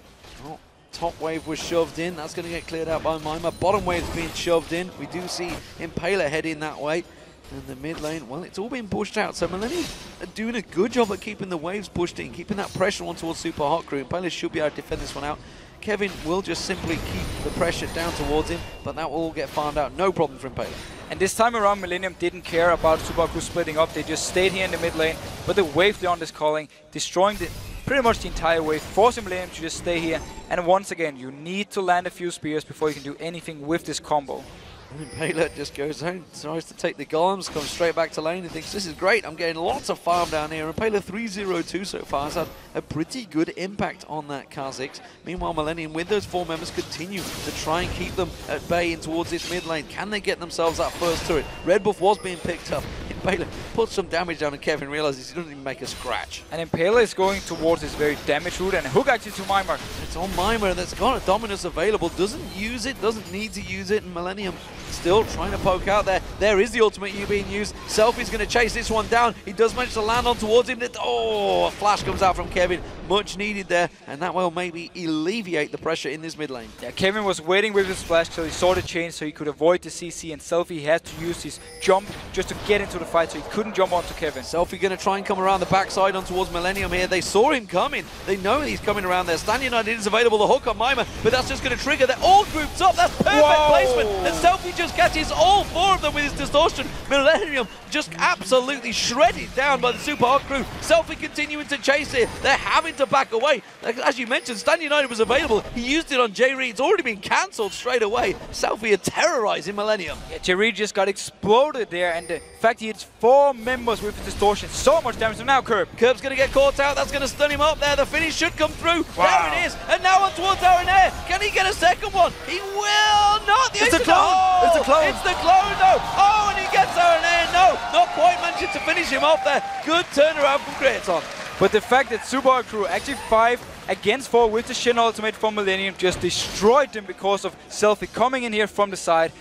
Oh, top wave was shoved in. That's going to get cleared out by Mima. Bottom wave is being shoved in. We do see Impaler heading that way. And the mid lane, well, it's all been pushed out. So Millennium are doing a good job at keeping the waves pushed in, keeping that pressure on towards Super Hot Crew. Impala should be able to defend this one out. Kevin will just simply keep the pressure down towards him, but that will all get farmed out. No problem for Impala. And this time around, Millennium didn't care about Super Hot Crew splitting up. They just stayed here in the mid lane. But the wave Leon is calling, destroying pretty much the entire wave, forcing Millennium to just stay here. And once again, you need to land a few spears before you can do anything with this combo. And Impala just goes home, tries to take the golems, comes straight back to lane and thinks, this is great, I'm getting lots of farm down here. Impala 3-0-2 so far has had a pretty good impact on that Kha'Zix. Meanwhile, Millennium with those 4 members continue to try and keep them at bay in towards this mid lane. Can they get themselves that first turret? Red buff was being picked up. Impala puts some damage down and Kevin realizes he doesn't even make a scratch. And Impala is going towards this very damage route and a hook actually to Mimir. It's on Mimir that's got a Dominus available, doesn't use it, doesn't need to use it, and Millennium still trying to poke out there. There is the ultimate U being used. Selfie's going to chase this one down. He does manage to land on towards him. Oh, a flash comes out from Kevin. Much needed there, and that will maybe alleviate the pressure in this mid lane. Yeah, Kevin was waiting with his splash till he saw the change so he could avoid the CC, and Selfie had to use his jump just to get into the fight so he couldn't jump onto Kevin. Selfie going to try and come around the backside on towards Millennium here. They saw him coming. They know he's coming around there. Stand United is available, the hook on Mimir, but that's just going to trigger. They're all grouped up. That's perfect placement. And Selfie just catches all 4 of them with his distortion. Millennium just absolutely shredded down by the Super Hot Crew. Selfie continuing to chase it. They're having to back away. As you mentioned, Stand United was available. He used it on J-Reed. It's already been cancelled straight away. Selfie are terrorizing Millennium. Yeah, J-Reed just got exploded there, and the fact he hits 4 members with his distortion, so much damage. So now Curb. Curb's going to get caught out. That's going to stun him up there. The finish should come through. Wow. There it is. And now on towards Aaron Air. Can he get a second one? He will not. It's a clone. It's a clone. It's the clone though. Oh, and he gets Aaron Air. No, not quite managing to finish him off there. Good turnaround from Kraton. But the fact that Super Hot Crew actually 5 against 4 with the Shin ultimate from Millennium just destroyed them because of Selfie coming in here from the side.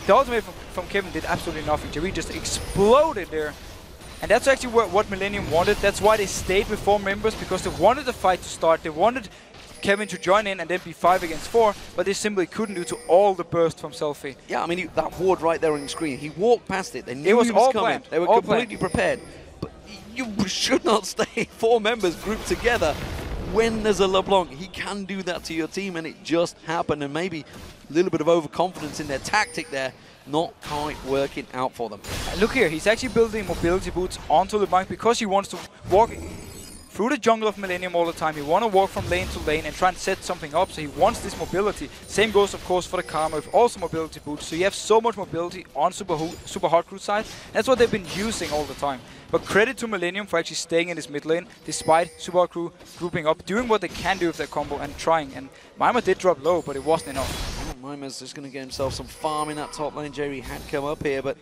The ultimate from Kevin did absolutely nothing. Jerry just exploded there. And that's actually what Millennium wanted. That's why they stayed with 4 members, because they wanted the fight to start. They wanted Kevin to join in and then be 5 against 4, but they simply couldn't due to all the burst from Selfie. Yeah, I mean, that ward right there on the screen, he walked past it. They knew it was he was all coming. planned. They were completely prepared. But you should not stay 4 members grouped together when there's a LeBlanc. He can do that to your team, and it just happened. And maybe a little bit of overconfidence in their tactic there, not quite working out for them. Look here, he's actually building mobility boots onto LeBlanc because he wants to walk through the jungle of Millennium all the time. He wants to walk from lane to lane and try and set something up, so he wants this mobility. Same goes, of course, for the Karma with also mobility boots. So you have so much mobility on Super Hot Crew side. That's what they've been using all the time. But credit to Millennium for actually staying in this mid lane, despite Super Hot Crew grouping up, doing what they can do with their combo and trying. And Mimir did drop low, but it wasn't enough. Mimir's just going to get himself some farm in that top lane. Jerry had come up here, but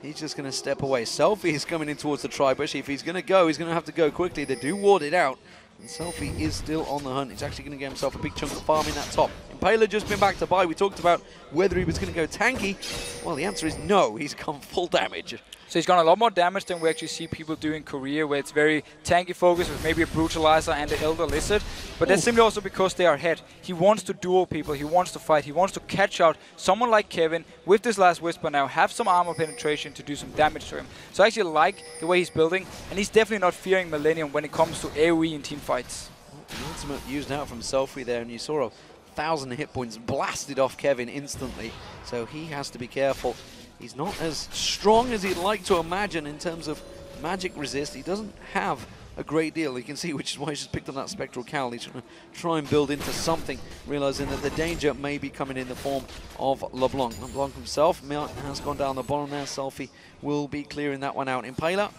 he's just going to step away. Selfie is coming in towards the tri-bush. If he's going to go, he's going to have to go quickly. They do ward it out. And Selfie is still on the hunt. He's actually going to get himself a big chunk of farm in that top. Impala just been back to buy. We talked about whether he was going to go tanky. Well, the answer is no. He's gone full damage. So he's got a lot more damage than we actually see people do in Korea, where it's very tanky focused with maybe a Brutalizer and the Elder Lizard. But that's simply also because they are ahead. He wants to duel people, he wants to fight, he wants to catch out someone like Kevin with this last Whisper now, have some armor penetration to do some damage to him. So I actually like the way he's building, and he's definitely not fearing Millennium when it comes to AoE in team fights. The ultimate used out from Selfie there, and you saw 1,000 hit points blasted off Kevin instantly. So he has to be careful. He's not as strong as he'd like to imagine in terms of magic resist. He doesn't have a great deal, you can see, which is why he's just picked up that Spectral Cowl. He's trying to try and build into something, realizing that the danger may be coming in the form of LeBlanc. LeBlanc himself has gone down the bottom there. Selfie will be clearing that one out. Impala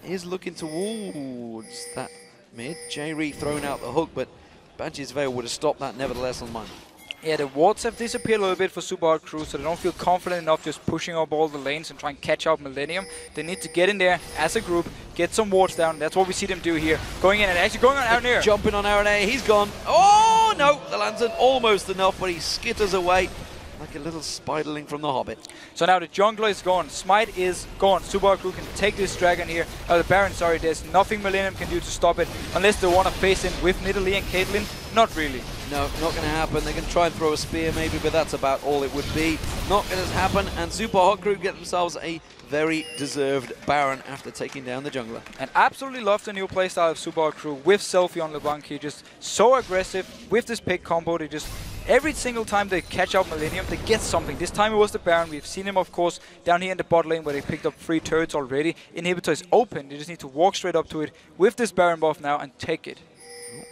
is looking towards that mid. J-Reed throwing out the hook, but Badge's Veil would have stopped that nevertheless on mine. Yeah, the wards have disappeared a little bit for Super Hot Crew, so they don't feel confident enough just pushing up all the lanes and try and catch out Millennium. They need to get in there as a group, get some wards down. That's what we see them do here. Going in and actually going on Aaron Air. Jumping on Aaron Air, he's gone. Oh no, the lantern almost enough, but he skitters away like a little spiderling from the Hobbit. So now the jungler is gone, Smite is gone. Super Hot Crew can take this dragon here, the Baron, sorry. There's nothing Millennium can do to stop it, unless they want to face in with Nidalee and Caitlyn. Not really. No, not going to happen. They can try and throw a spear maybe, but that's about all it would be. Not going to happen, and Super Hot Crew get themselves a very deserved Baron after taking down the jungler. And absolutely love the new playstyle of Super Hot Crew with Selfie on LeBlanc. He just so aggressive with this pick combo. They just, every single time they catch out Millennium, they get something. This time it was the Baron. We've seen him, of course, down here in the bot lane where they picked up 3 turrets already. Inhibitor is open. They just need to walk straight up to it with this Baron buff now and take it.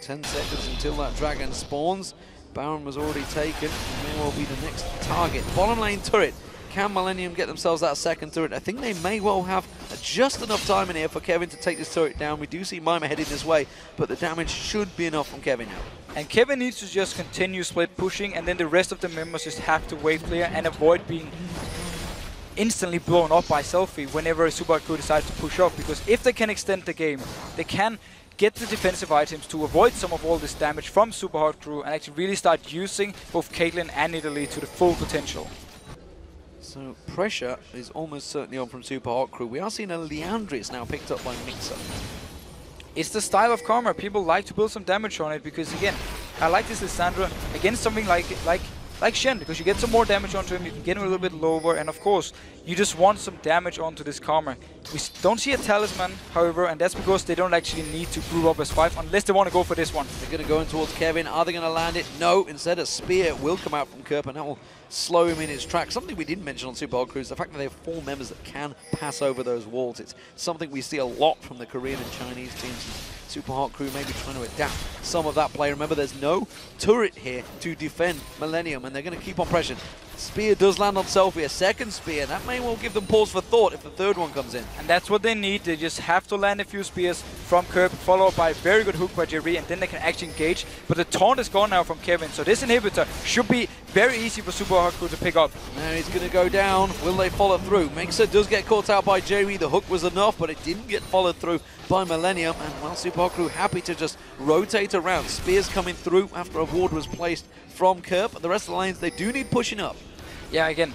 10 seconds until that dragon spawns. Baron was already taken. May well be the next target. Bottom lane turret. Can Millennium get themselves that second turret? I think they may well have just enough time in here for Kevin to take this turret down. We do see Mima heading this way, but the damage should be enough from Kevin now. And Kevin needs to just continue split pushing, and then the rest of the members just have to wave clear and avoid being instantly blown up by Selfie whenever Super Hot Crew decides to push up, because if they can extend the game, they can get the defensive items to avoid some of all this damage from Super Hot Crew and actually really start using both Caitlyn and Nidalee to the full potential. So pressure is almost certainly on from Super Hot Crew. We are seeing a Leandris now picked up by Mixer. It's the style of Karma. People like to build some damage on it because, again, I like this Lissandra against something like Shen, because you get some more damage onto him, you can get him a little bit lower, and of course, you just want some damage onto this Karma. We don't see a Talisman, however, and that's because they don't actually need to group up as 5 unless they want to go for this one. They're going to go in towards Kevin. Are they going to land it? No. Instead, a spear will come out from Kerp, and that will slow him in his tracks. Something we didn't mention on Super Hot Crew is the fact that they have 4 members that can pass over those walls. It's something we see a lot from the Korean and Chinese teams. Super Hot Crew maybe trying to adapt some of that play. Remember, there's no turret here to defend Millennium, and they're going to keep on pressure. Spear does land on Selfie, a second spear. That may well give them pause for thought if the third one comes in. And that's what they need. They just have to land a few spears from Kerp, followed by a very good hook by Jerry, and then they can actually engage. But the taunt is gone now from Kevin, so this inhibitor should be very easy for Super Hot Crew to pick up. Now he's going to go down. Will they follow through? Mixer does get caught out by Jerry. The hook was enough, but it didn't get followed through by Millennium. And while Super Hot Crew happy to just rotate around, spears coming through after a ward was placed from Kerp. The rest of the lanes, they do need pushing up. Yeah, again,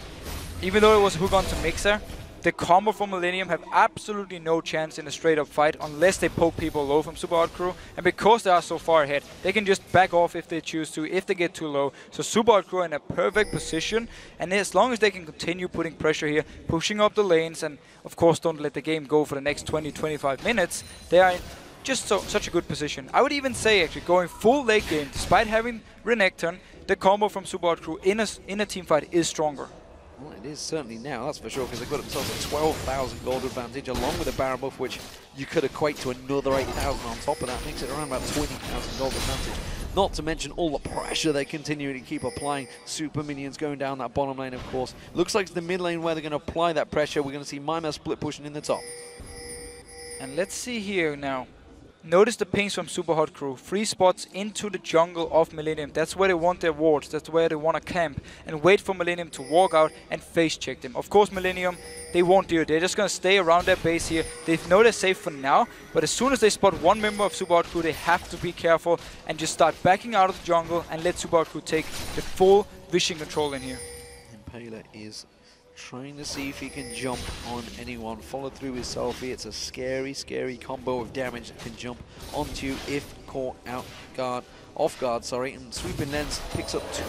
even though it was hook onto Mixer, the combo from Millennium have absolutely no chance in a straight-up fight unless they poke people low from Super Hot Crew. And because they are so far ahead, they can just back off if they choose to, if they get too low. So Super Hot Crew are in a perfect position, and as long as they can continue putting pressure here, pushing up the lanes, and of course don't let the game go for the next 20-25 minutes, they are in just such a good position. I would even say, actually, going full late game, despite having Renekton, the combo from Super Hot Crew in a team fight is stronger. Well, it is certainly now, that's for sure, because they've got themselves a 12,000 gold advantage, along with a Baron buff, which you could equate to another 8,000 on top of that. Makes it around about 20,000 gold advantage. Not to mention all the pressure they continue to keep applying. Super minions going down that bottom lane, of course. Looks like it's the mid lane where they're going to apply that pressure. We're going to see Mima split pushing in the top. And let's see here now. Notice the pings from Super Hot Crew. 3 spots into the jungle of Millennium. That's where they want their wards. That's where they want to camp and wait for Millennium to walk out and face check them. Of course, Millennium, they won't do it. They're just going to stay around their base here. They know they're safe for now, but as soon as they spot one member of Super Hot Crew, they have to be careful and just start backing out of the jungle and let Super Hot Crew take the full vision control in here. Impaler is trying to see if he can jump on anyone. Follow through with Selfie. It's a scary, scary combo of damage that can jump onto you if caught off guard, and Sweeping Lens picks up 2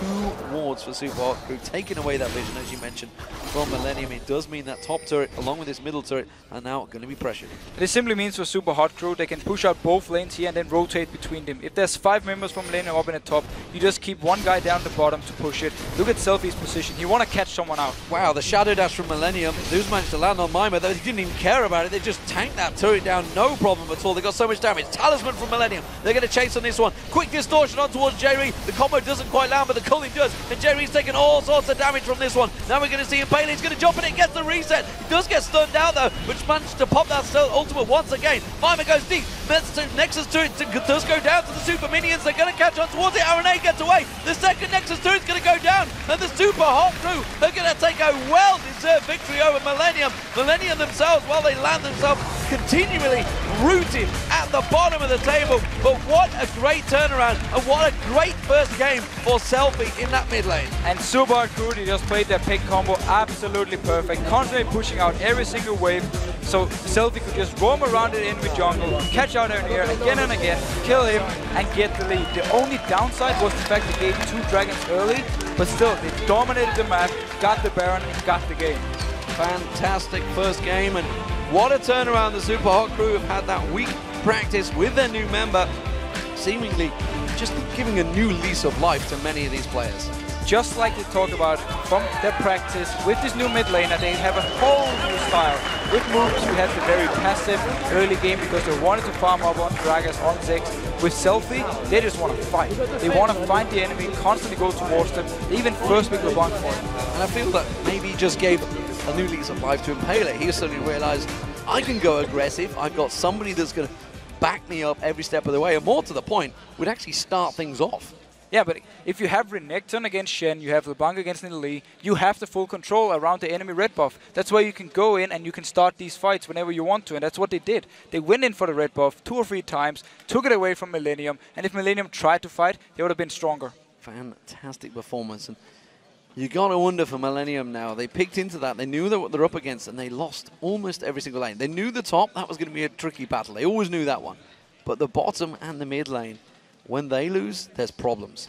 wards for Super Hot Crew, taking away that vision, as you mentioned, from Millennium. It does mean that top turret, along with this middle turret, are now going to be pressured. This simply means for Super Hot Crew, they can push out both lanes here and then rotate between them. If there's 5 members from Millennium up in the top, you just keep one guy down the bottom to push it. Look at Selfie's position. You want to catch someone out. Wow, the Shadow Dash from Millennium. Zeus managed to land on Mima, though he didn't even care about it. They just tanked that turret down, no problem at all. They got so much damage. Talisman from Millennium. They're going to chase on this one. Quick distortion on towards Jerry. The combo doesn't quite land, but the culling does. And Jerry's taking all sorts of damage from this one. Now we're going to see him. Bailey's going to jump in and gets the reset. He does get stunned out, though, which managed to pop that ultimate once again. Mima goes deep. Nexus turret does go down to the super minions. They're going to catch on towards it. RNA gets away. The second Nexus turret's going to go down. And the Super Hot Crew are going to take a well-deserved victory over Millennium. Millennium themselves, well, they land themselves continually rooted at the bottom of the table. But what a great turnaround, and what a great first game for Selfie in that mid lane. And Super Hot Crew, they just played their pick combo absolutely perfect, constantly pushing out every single wave, So Selfie could just roam around in the enemy jungle, catch out in the air again and again, kill him, and get the lead. The only downside was the fact they gave 2 dragons early, but still, they dominated the map, got the Baron, and got the game. Fantastic first game, and what a turnaround. The Super Hot Crew have had that week practice with their new member, seemingly just giving a new lease of life to many of these players. Just like they talked about from their practice with this new mid laner, they have a whole new style. With moves, we had the very passive early game because they wanted to farm up on Gragas, on Ziggs. With Selfie, they just want to fight. They want to find the enemy, constantly go towards them, they even first pick LeBlanc for it. And I feel that maybe he just gave a new lease of life to Impaler. He suddenly realized, I can go aggressive, I've got somebody that's going to back me up every step of the way, and more to the point, would actually start things off. Yeah, but if you have Renekton against Shen, you have LeBlanc against Nidalee, you have the full control around the enemy red buff. That's where you can go in and you can start these fights whenever you want to, and that's what they did. They went in for the red buff 2 or 3 times, took it away from Millennium, and if Millennium tried to fight, they would have been stronger. Fantastic performance, and you gotta wonder for Millennium now. They picked into that, they knew what they're up against, and they lost almost every single lane. They knew the top, that was going to be a tricky battle. They always knew that one. But the bottom and the mid lane, when they lose, there's problems.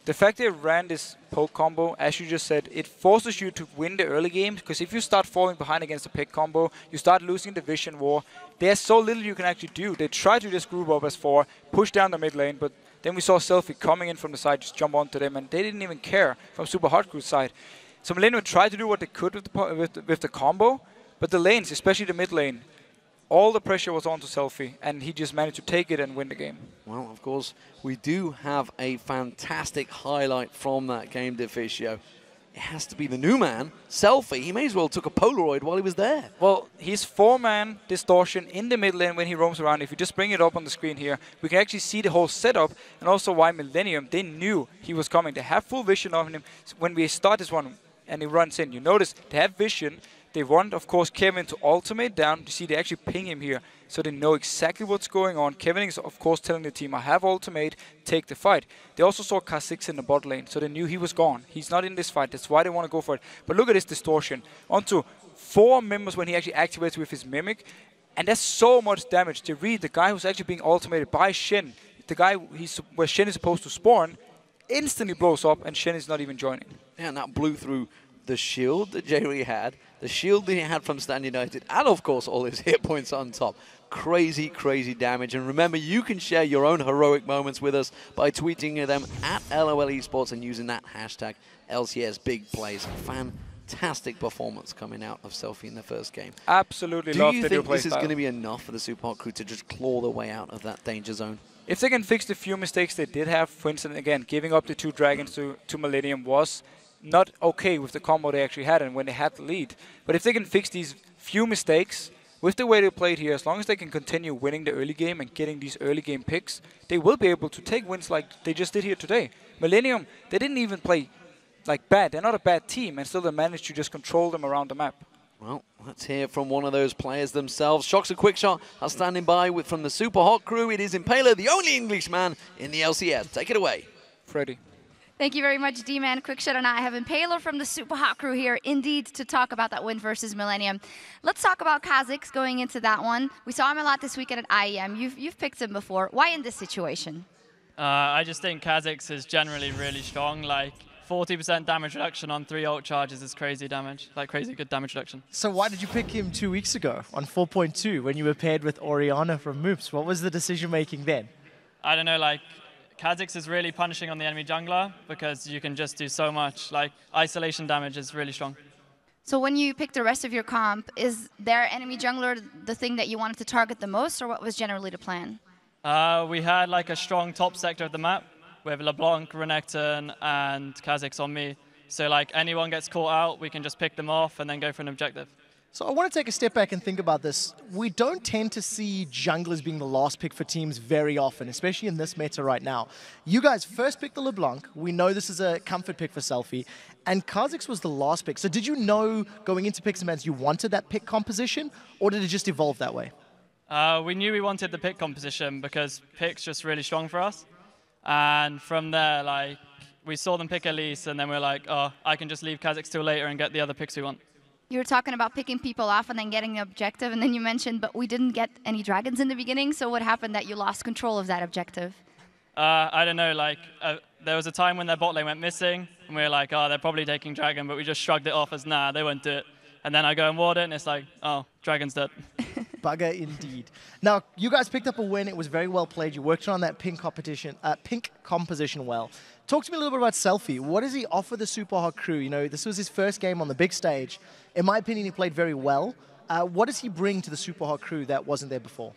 The fact they ran this poke combo, as you just said, it forces you to win the early games, because if you start falling behind against a pick combo, you start losing the vision war. There's so little you can actually do. They try to just group up as 4, push down the mid lane, but then we saw Selfie coming in from the side, just jump onto them, and they didn't even care from Super Hot Crew's side. So Millennium tried to do what they could with the combo, but the lanes, especially the mid lane, all the pressure was onto Selfie, and he just managed to take it and win the game. Well, of course, we do have a fantastic highlight from that game, Deficio. It has to be the new man, Selfie. He may as well took a Polaroid while he was there. Well, he's 4-man distortion in the mid lane when he roams around. If you just bring it up on the screen here, we can actually see the whole setup, and also why Millennium, they knew he was coming. They have full vision of him. When we start this one and he runs in, you notice they have vision. They want, of course, Kevin to ultimate down. You see, they actually ping him here, so they know exactly what's going on. Kevin is, of course, telling the team, I have ultimate, take the fight. They also saw Kha'Zix in the bot lane, so they knew he was gone. He's not in this fight. That's why they want to go for it. But look at this distortion. Onto 4 members when he actually activates with his Mimic. And that's so much damage. To read the guy who's actually being ultimated by Shen, the guy where Shen is supposed to spawn, instantly blows up, and Shen is not even joining. Yeah, and that blew through the shield that Jerry had, the shield that he had from Stand United, and of course all his hit points on top. Crazy, crazy damage. And remember, you can share your own heroic moments with us by tweeting them at LOL Esports and using that hashtag LCS Big Plays. Fantastic performance coming out of Selfie in the first game. Absolutely Do love you the new think play this is style. going to be enough for the Super Hot Crew to just claw their way out of that danger zone? If they can fix the few mistakes they did have, for instance, again, giving up the 2 dragons to Millennium was not okay with the combo they actually had and when they had the lead. But if they can fix these few mistakes with the way they played here, as long as they can continue winning the early game and getting these early game picks, they will be able to take wins like they just did here today. Millennium, they didn't even play like bad. They're not a bad team, and still they managed to just control them around the map. Well, let's hear from one of those players themselves. Shocks and Quickshot are standing by from the Super Hot Crew. It is Impaler, the only Englishman in the LCS. Take it away. Freddy. Thank you very much, D-Man. Quickshot and I have Impaler from the Super Hot Crew here, indeed, to talk about that win versus Millennium. Let's talk about Kha'Zix going into that one. We saw him a lot this weekend at IEM. You've picked him before. Why in this situation? I just think Kha'Zix is generally really strong. Like 40% damage reduction on 3 ult charges is crazy damage, like crazy good damage reduction. So why did you pick him 2 weeks ago on 4.2 when you were paired with Orianna from Moops? What was the decision making then? I don't know, like Kha'Zix is really punishing on the enemy jungler because you can just do so much. Like isolation damage is really strong. So when you pick the rest of your comp, is their enemy jungler the thing that you wanted to target the most, or what was generally the plan? We had like a strong top sector of the map with LeBlanc, Renekton, and Kha'Zix on me. So like anyone gets caught out, we can just pick them off and then go for an objective. So I want to take a step back and think about this. We don't tend to see junglers being the last pick for teams very often, especially in this meta right now. You guys first picked the LeBlanc. We know this is a comfort pick for Selfie. And Kha'Zix was the last pick. So did you know going into Picks and Bans you wanted that pick composition, or did it just evolve that way? We knew we wanted the pick composition because pick's just really strong for us. And from there, like, we saw them pick Elise, and then we were like, oh, I can just leave Kha'Zix till later and get the other picks we want. You were talking about picking people off and then getting the objective, and then you mentioned, but we didn't get any dragons in the beginning, so what happened that you lost control of that objective? I don't know, like, there was a time when their bot lane went missing, and we were like, oh, they're probably taking dragon, but we just shrugged it off as, nah, they won't do it. And then I go and ward it, and it's like, oh, dragon's dead. Bugger indeed. Now, you guys picked up a win. It was very well played. You worked on that pink composition well. Talk to me a little bit about Selfie. What does he offer the Super Hot crew? You know, this was his first game on the big stage. In my opinion, he played very well. What does he bring to the Super Hot crew that wasn't there before?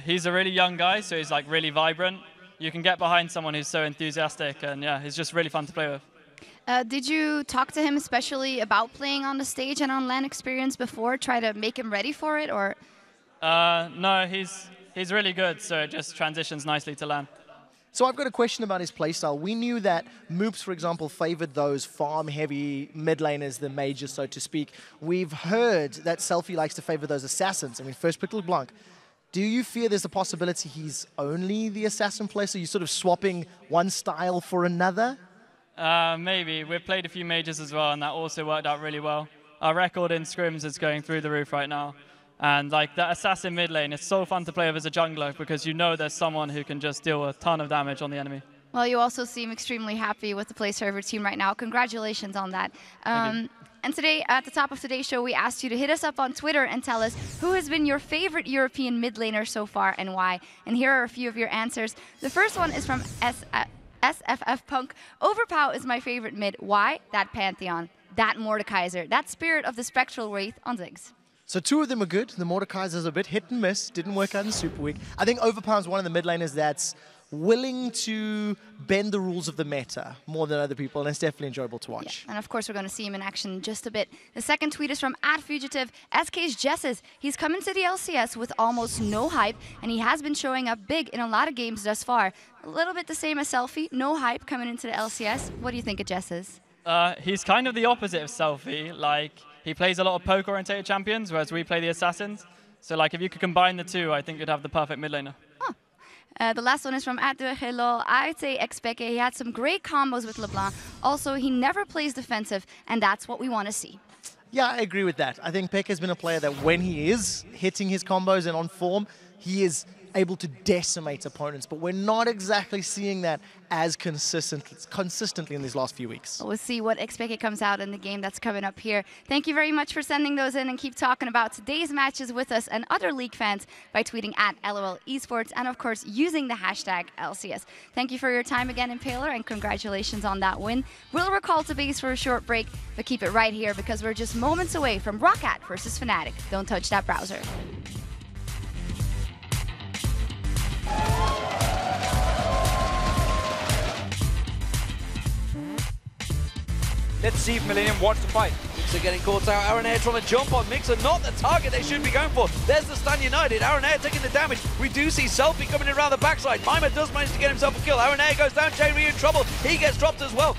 He's a really young guy, so he's like really vibrant. You can get behind someone who's so enthusiastic, and yeah, he's just really fun to play with. Did you talk to him especially about playing on the stage and on LAN experience before? Try to make him ready for it, or? No, he's really good, so it just transitions nicely to LAN. So I've got a question about his playstyle. We knew that Moops, for example, favored those farm-heavy mid laners, the mages, so to speak. We've heard that Selfie likes to favor those assassins, and we first picked LeBlanc. Do you fear there's a possibility he's only the assassin player, so you're sort of swapping one style for another? Maybe. We've played a few mages as well, and that also worked out really well. Our record in scrims is going through the roof right now. And like that assassin mid lane, it's so fun to play with as a jungler because you know there's someone who can just deal a ton of damage on the enemy. Well, you also seem extremely happy with the play server team right now. Congratulations on that. And today, at the top of today's show, we asked you to hit us up on Twitter and tell us who has been your favorite European mid laner so far and why. And here are a few of your answers. The first one is from SFF Punk. Overpow is my favorite mid. Why? That Pantheon, that Mordekaiser, that Spirit of the Spectral Wraith on Ziggs. So two of them are good. The Mordekaiser's a bit hit and miss. Didn't work out in Super Week. I think Overpower's one of the mid laners that's willing to bend the rules of the meta more than other people, and it's definitely enjoyable to watch. Yeah. And of course, we're going to see him in action in just a bit. The second tweet is from @Fugitive. SK's Jesses. He's come into the LCS with almost no hype, and he has been showing up big in a lot of games thus far. A little bit the same as Selfie. No hype coming into the LCS. What do you think of Jesses? He's kind of the opposite of Selfie. Like, he plays a lot of poke-orientated champions, whereas we play the assassins. So, like, if you could combine the two, I think you'd have the perfect mid laner. The last one is from @DueGelol. I'd say Expeke. He had some great combos with LeBlanc. Also, he never plays defensive, and that's what we want to see. Yeah, I agree with that. I think Peck has been a player that when he is hitting his combos and on form, he is able to decimate opponents, but we're not exactly seeing that as consistently in these last few weeks. We'll see what Expeke comes out in the game that's coming up here. Thank you very much for sending those in, and keep talking about today's matches with us and other League fans by tweeting @LOL Esports and, of course, using the hashtag LCS. Thank you for your time again, Impaler, and congratulations on that win. We'll recall to base for a short break, but keep it right here because we're just moments away from Roccat versus Fnatic. Don't touch that browser. Let's see if Millennium wants to fight. Mixer getting caught out. Aronair trying to jump on Mixer. Not the target they should be going for. There's the stun United. Aronair taking the damage. We do see Selfie coming in around the backside. Mima does manage to get himself a kill. Aronair goes down. J-Ree in trouble. He gets dropped as well.